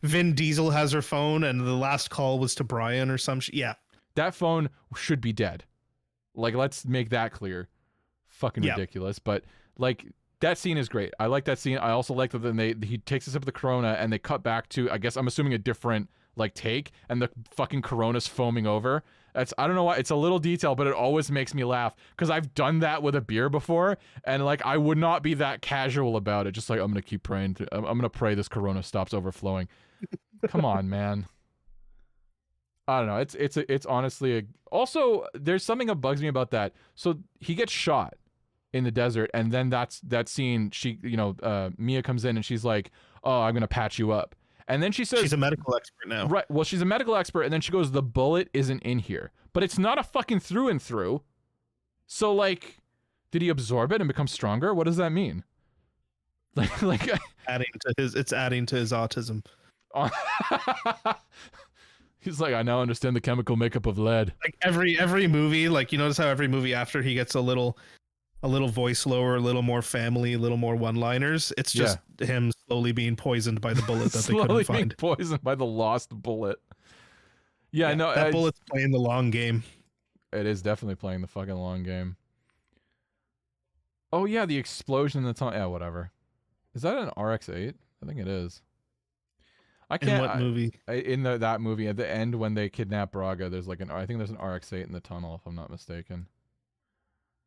Vin Diesel has her phone and the last call was to Brian or some shit. Yeah. That phone should be dead. Like, let's make that clear. Fucking ridiculous. But, like, that scene is great. I like that scene. I also like that then he takes us up the Corona and they cut back to, I guess, I'm assuming a different, like, take, and the fucking Corona's foaming over. I don't know why. It's a little detail, but it always makes me laugh because I've done that with a beer before, and, like, I would not be that casual about it. Just like, I'm going to keep praying. I'm going to pray this Corona stops overflowing. Come on, man. I don't know. It's honestly also there's something that bugs me about that. So he gets shot in the desert, and then that scene. Mia comes in and she's like, "Oh, I'm gonna patch you up," And then she says, she's a medical expert now. right, well, she's a medical expert, and then she goes, the bullet isn't in here. But it's not a fucking through and through. So, like, did he absorb it and become stronger? What does that mean? Like It's adding to his autism. He's like, I now understand the chemical makeup of lead. Like every movie, like you notice how every movie after he gets a little voice lower, a little more family, a little more one-liners. It's just him slowly being poisoned by the bullet that they couldn't find. Poisoned by the lost bullet. Yeah, no, that bullet's playing the long game. It is definitely playing the fucking long game. Oh yeah, the explosion in the tunnel. Yeah, whatever. Is that an RX-8? I think it is. I can't. In what movie? In that movie, at the end when they kidnap Braga, there's like I think there's an RX-8 in the tunnel, if I'm not mistaken.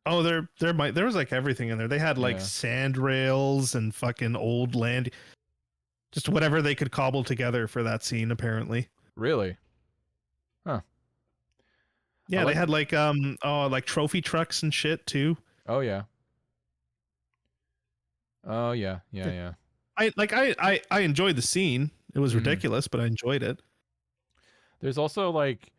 Oh, there was like everything in there. They had like sand rails and fucking old land, just whatever they could cobble together for that scene. Apparently. Really? Huh. Yeah, they had like like trophy trucks and shit too. Oh yeah. Oh yeah. I enjoyed the scene. It was ridiculous, but I enjoyed it. There's also like,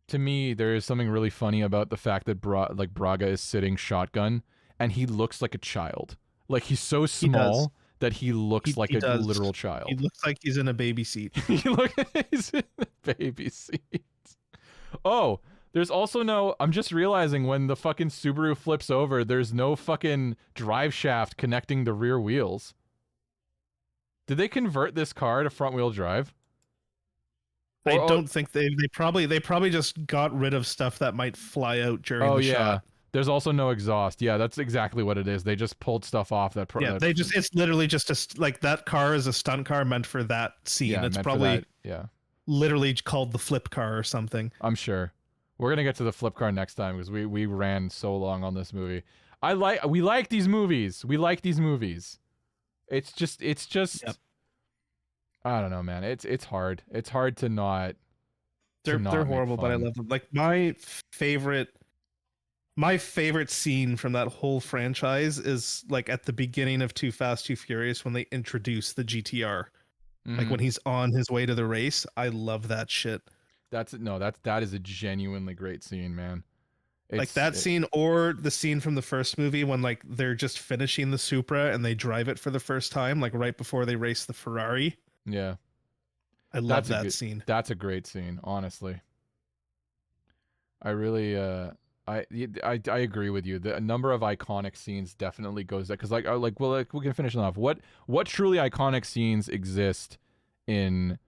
to me, there is something really funny about the fact that Braga is sitting shotgun and he looks like a child. Like he's so small that he looks like a literal child. He looks like he's in a baby seat. He's in a baby seat. Oh, there's also no, I'm just realizing when the fucking Subaru flips over, there's no fucking drive shaft connecting the rear wheels. Did they convert this car to front wheel drive? I don't think they probably just got rid of stuff that might fly out during the shot. There's also no exhaust. Yeah, that's exactly what it is. They just pulled stuff off that. It's literally just like that car is a stunt car meant for that scene. Yeah, it's probably literally called the flip car or something. I'm sure. We're gonna get to the flip car next time because we ran so long on this movie. We like these movies. We like these movies. It's just Yep. I don't know, man. It's hard. It's hard to not. They're horrible, but I love them. Like my favorite scene from that whole franchise is like at the beginning of Too Fast, Too Furious when they introduce the GTR. Like when he's on his way to the race. I love that shit. That is a genuinely great scene, man. Like that scene or the scene from the first movie when like they're just finishing the Supra and they drive it for the first time, like right before they race the Ferrari. Yeah. I love that scene. That's a great scene, honestly. I really I agree with you. The number of iconic scenes definitely goes there because we can finish it off. What truly iconic scenes exist in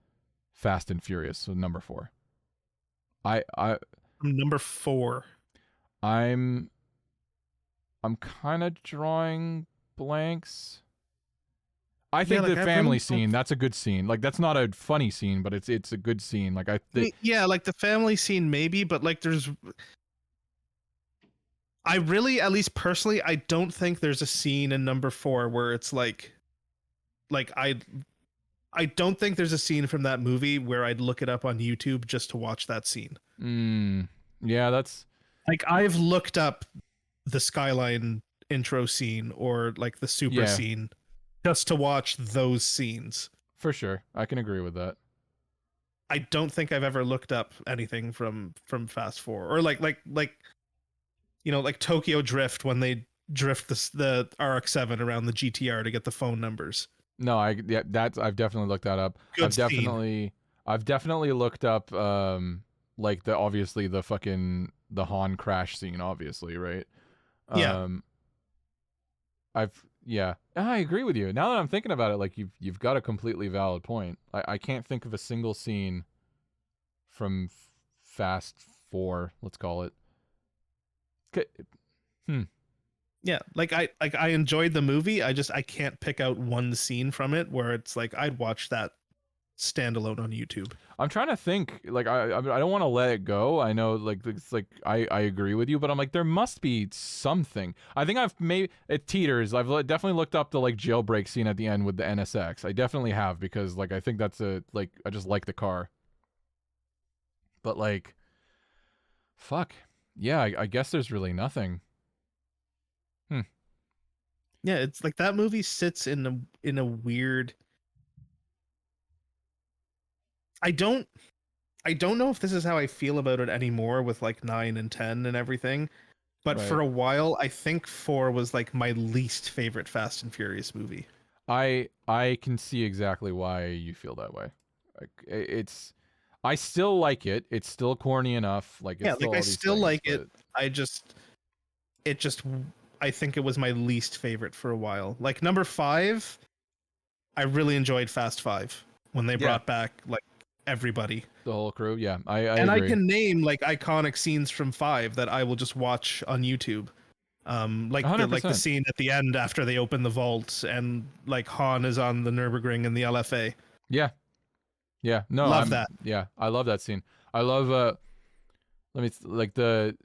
Fast and Furious? So number 4. Number 4. I'm kind of drawing blanks. I think the family scene, that's a good scene. Like that's not a funny scene, but it's a good scene. Like like the family scene maybe, but like I really, at least personally, I don't think there's a scene in number 4 where it's like I don't think there's a scene from that movie where I'd look it up on YouTube just to watch that scene. Yeah, that's like I've looked up the Skyline intro scene or like the Supra scene just to watch those scenes. For sure. I can agree with that. I don't think I've ever looked up anything from Fast 4 or like you know, like Tokyo Drift when they drift the RX-7 around the GTR to get the phone numbers. No, I've definitely looked that up. I've definitely looked up like obviously the fucking the Han crash scene, obviously, right? Yeah. I agree with you. Now that I'm thinking about it, like you've got a completely valid point. I can't think of a single scene from Fast 4, let's call it. Yeah, like I enjoyed the movie. I can't pick out one scene from it where it's like I'd watch that standalone on YouTube. I'm trying to think. Like I don't want to let it go. I know like it's like I agree with you, but I'm like there must be something. I think it teeters. I've definitely looked up the like jailbreak scene at the end with the NSX. I definitely have because like I think that's I just like the car. But like, fuck. Yeah, I guess there's really nothing. Yeah, it's like that movie sits in a weird I don't know if this is how I feel about it anymore with like 9 and 10 and everything. But Right. for a while, I think 4 was like my least favorite Fast and Furious movie. I can see exactly why you feel that way. Like it's I still like it. It's still corny enough. Like it's Yeah, still like I all these still things, like it. but I just it just I think it was my least favorite for a while. Like number 5, I really enjoyed Fast 5 when they yeah, brought back like everybody. the whole crew. Yeah, I And I agree. can name like iconic scenes from 5 that I will just watch on YouTube. Like the 100%. scene at the end after they open the vault and like Han is on the Nürburgring and the LFA. Yeah. Yeah. No, Love that. I love that scene. I love like the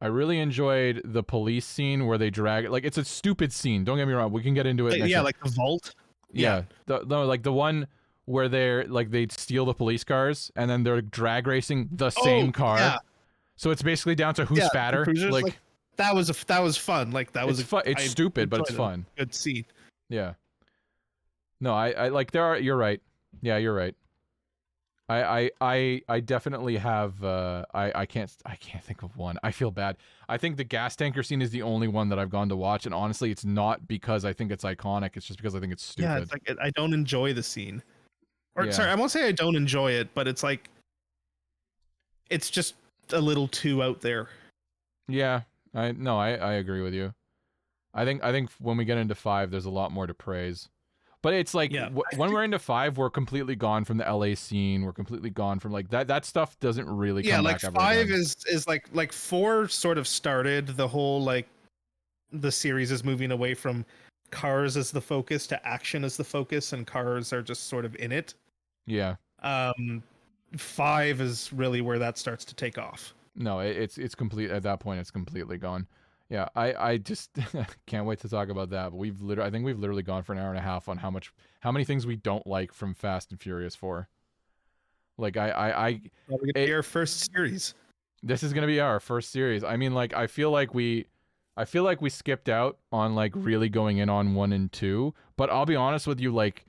I really enjoyed the police scene where they drag like it's a stupid scene. Don't get me wrong. We can get into it next Yeah, time. like the vault. Yeah. Like the one where they're like they steal the police cars and then they're drag racing the same car. Yeah, So it's basically down to who's yeah, fatter. cruisers, Like that was fun. Like that was it's fun. It's I stupid, but it's enjoyed it. fun. Good scene. Yeah. No, I like there are. You're right. Yeah, you're right. I definitely have. I can't think of one. I feel bad. I think the gas tanker scene is the only one that I've gone to watch, and honestly, it's not because I think it's iconic. It's just because I think it's stupid. Yeah, it's like I don't enjoy the scene. Or Yeah. sorry, I won't say I don't enjoy it, but it's like it's just a little too out there. Yeah. I agree with you. I think when we get into 5, there's a lot more to praise. But it's like Yeah. when we're into 5, we're completely gone from the LA scene. We're completely gone from like that stuff doesn't really come Like back ever 5 again. is like 4 sort of started the whole like the series is moving away from cars as the focus to action as the focus, and cars are just sort of in it. Yeah. 5 is really where that starts to take off. No, it's complete at that point. It's completely gone. Yeah, I just can't wait to talk about that. But I think we've literally gone for an hour and a half on how many things we don't like from Fast and Furious 4. Like Probably gonna be our first series. this is gonna be our first series. I mean, like I feel like we skipped out on like really going in on 1 and 2. But I'll be honest with you, like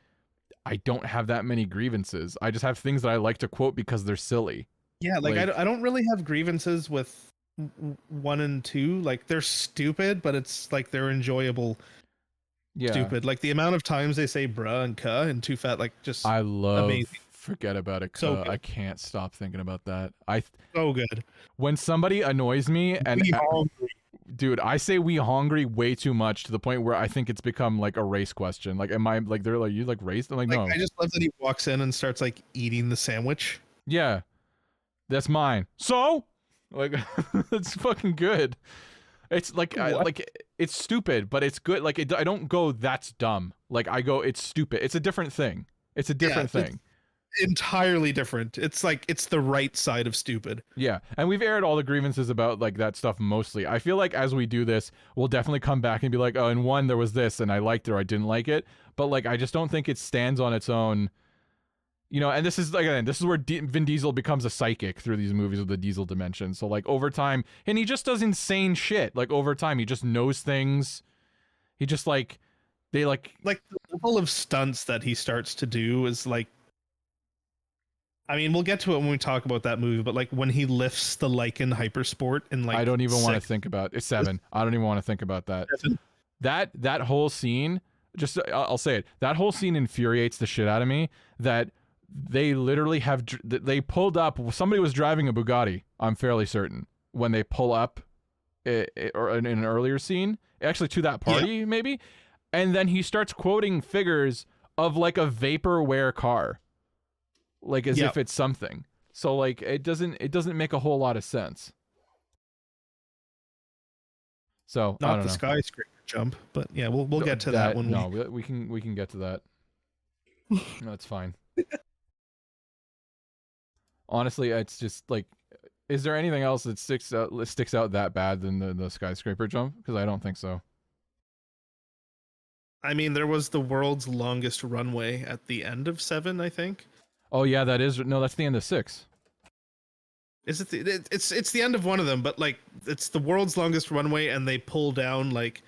I don't have that many grievances. I just have things that I like to quote because they're silly. Yeah, like I don't really have grievances with 1 and 2. Like they're stupid, but it's like they're enjoyable. Yeah. Stupid. Like the amount of times they say bruh and cuh and too fat, like just I love amazing. forget about it. So I can't stop thinking about that. So good. When somebody annoys me and We hungry. dude, I say we hungry way too much to the point where I think it's become like a race question. Like am I like they're like you like race? I'm like no. I just love that he walks in and starts like eating the sandwich. Yeah. That's mine. So like it's fucking good. It's like it's stupid, but it's good. Like I don't go that's dumb. Like I go it's stupid. It's a different thing. It's a different thing. Entirely different. It's like it's the right side of stupid. Yeah, and we've aired all the grievances about like that stuff mostly. I feel like as we do this, we'll definitely come back and be like, oh, in 1 there was this, and I liked it or I didn't like it. But like, I just don't think it stands on its own. You know, and this is again, this is where Vin Diesel becomes a psychic through these movies with the Diesel dimension. So like over time, and he just does insane shit. Like over time, he just knows things. He just like they like the level of stunts that he starts to do is like. I mean, we'll get to it when we talk about that movie, but like when he lifts the Lycan Hypersport and like I don't even want to think about it's 7. I don't even want to think about that. 7. That whole scene, just I'll say it. That whole scene infuriates the shit out of me. That they literally they pulled up. Somebody was driving a Bugatti. I'm fairly certain when they pull up, or in an earlier scene, actually to that party maybe, and then he starts quoting figures of like a vaporware car. Like as if it's something. So like it doesn't make a whole lot of sense. So Not I don't the know. skyscraper jump, but yeah, we'll get to that when we can get to that. No, it's fine. Honestly, it's just like, is there anything else that sticks out that bad than the skyscraper jump? Because I don't think so. I mean, there was the world's longest runway at the end of 7, I think. Oh yeah, that's the end of 6. Is it? It's the end of one of them, but like it's the world's longest runway, and they pull down like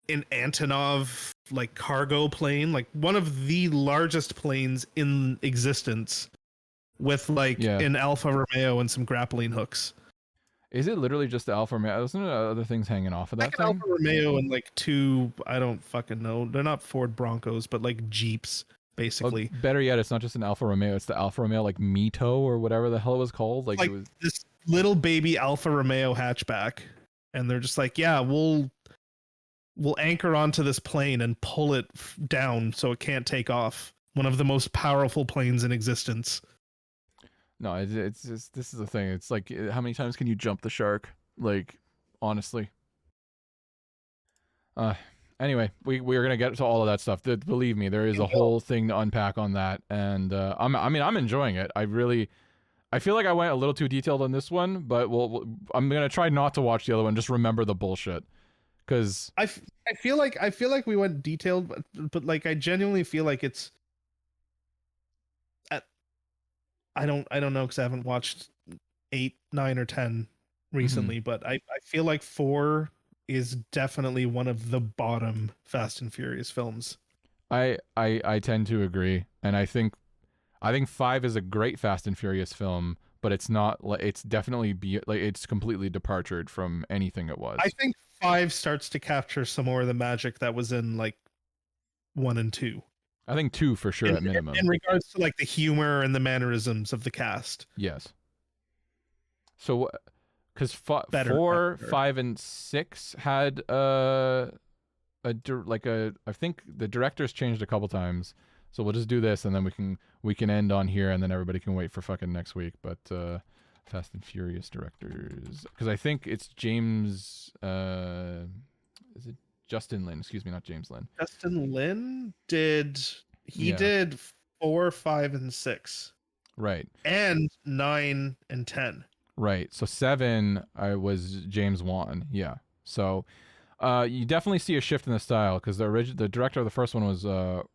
an Antonov like cargo plane, like one of the largest planes in existence, with like Yeah. an Alfa Romeo and some grappling hooks. Is it literally just the Alfa Romeo? Isn't there other things hanging off of Like that an thing? Alfa Romeo and like two, I don't fucking know. They're not Ford Broncos, but like Jeeps, Oh, basically. better yet, it's not just an Alfa Romeo. It's the Alfa Romeo like Mito or whatever the hell it was called. Like it Like was. this little baby Alfa Romeo hatchback, and they're just like, yeah, we'll anchor onto this plane and pull it down so it can't take off. One of the most powerful planes in existence. No, it's just this is the thing. It's like how many times can you jump the shark? Like honestly. Uh, anyway, we're gonna get to all of that stuff. Believe me, there is a whole thing to unpack on that, and I'm enjoying it. I feel like I went a little too detailed on this one, but I'm gonna try not to watch the other one. Just remember the bullshit, because I feel like we went detailed, but like I genuinely feel like it's. I don't know because I haven't watched 8, 9, or 10 recently, but I feel like 4 is definitely one of the bottom Fast and Furious films. I tend to agree, and I think 5 is a great Fast and Furious film, but it's not like it's definitely it's completely departured from anything it was. I think 5 starts to capture some more of the magic that was in like 1 and 2. I think 2 for sure at minimum. In regards to like the humor and the mannerisms of the cast. Yes. So, because 4, Better. 5, and 6 had I think the directors changed a couple times. So we'll just do this, and then we can end on here, and then everybody can wait for fucking next week. But Fast and Furious directors, because I think it's James. Is it Justin Lin? Excuse me, not James Lin. Justin Lin did. He did 4, 5, and 6. Right. And 9 and 10. Right. So 7, I was James Wan. Yeah. So you definitely see a shift in the style, because the director of the first one was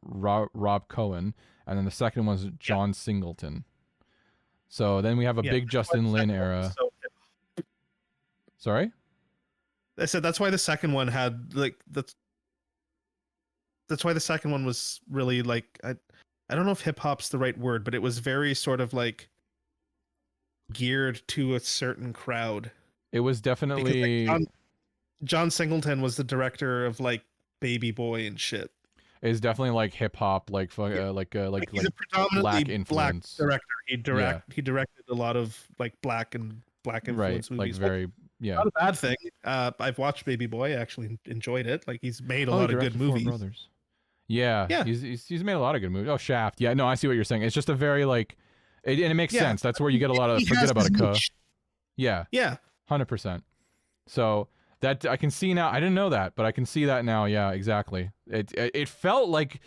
Rob Cohen, and then the second was John Singleton. So then we have a big Justin Lin era. Sorry? I said that's why the second one had like that's why the second one was really like I don't know if hip hop's the right word, but it was very sort of like geared to a certain crowd. It was definitely like, John Singleton was the director of like Baby Boy and shit. It's definitely like hip hop, like he's a predominantly black influence. Black director. He directed a lot of like black influence movies. Like very not a bad thing. I've watched Baby Boy. I actually enjoyed it. Like he's made a lot of good movies. Brothers. Yeah. He's made a lot of good movies. Oh, Shaft. Yeah, no, I see what you're saying. It's just a very like, and it makes sense. That's where you get a lot of forget about a cuh. Yeah. 100%. So that I can see now. I didn't know that, but I can see that now. Yeah, exactly. It felt like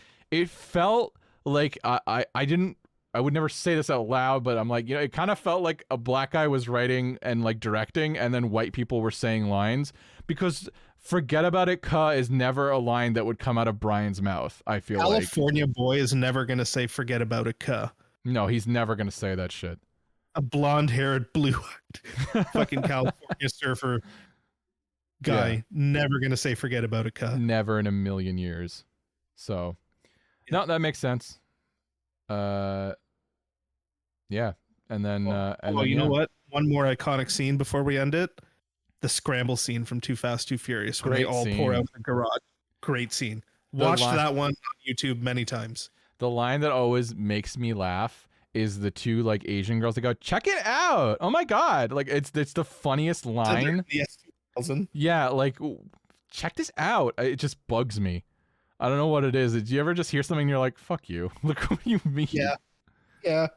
I would never say this out loud, but I'm like, it kind of felt like a black guy was writing and like directing, and then white people were saying lines, because forget about it, cuh is never a line that would come out of Brian's mouth. I feel California boy is never going to say forget about it, cuh. No, he's never going to say that shit. A blonde-haired, blue-eyed fucking California surfer guy never going to say forget about it, cuh. Never in a million years. So, no, that makes sense. Yeah, and then you know what? One more iconic scene before we end it: the scramble scene from Too Fast, Too Furious, when they all pour out the garage. Great scene. Watched that one on YouTube many times. The line that always makes me laugh is the two like Asian girls that go, "Check it out! Oh my god!" Like it's the funniest line. Yeah, like check this out. It just bugs me. I don't know what it is. Did you ever just hear something and you're like, "Fuck you"? Look what you mean. Yeah. Yeah.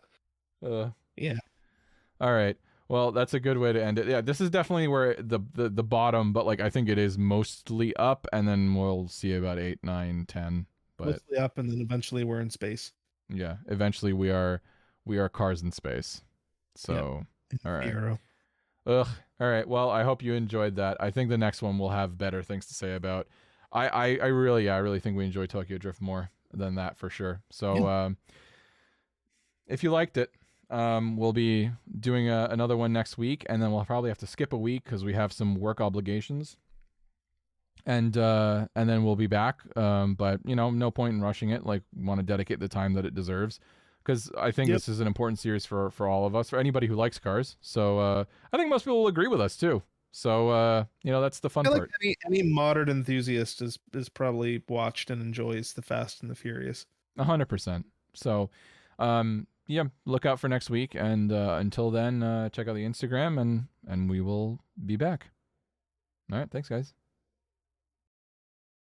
All right. Well, that's a good way to end it. Yeah, this is definitely where the bottom, but like I think it is mostly up, and then we'll see about 8, 9, 10. But mostly up, and then eventually we're in space. Yeah, eventually we are cars in space. So all right. Hero. Ugh. All right. Well, I hope you enjoyed that. I think the next one we'll have better things to say about. I really think we enjoy Tokyo Drift more than that for sure. So if you liked it, we'll be doing another one next week, and then we'll probably have to skip a week because we have some work obligations. and then we'll be back. But no point in rushing it. Like, want to dedicate the time that it deserves, because I think Yep. this is an important series for all of us, for anybody who likes cars. So I think most people will agree with us too. So that's the fun I like part. any modern enthusiast is probably watched and enjoys the Fast and the Furious. 100%. So, yeah, look out for next week, and until then, check out the Instagram, and we will be back. All right, thanks, guys.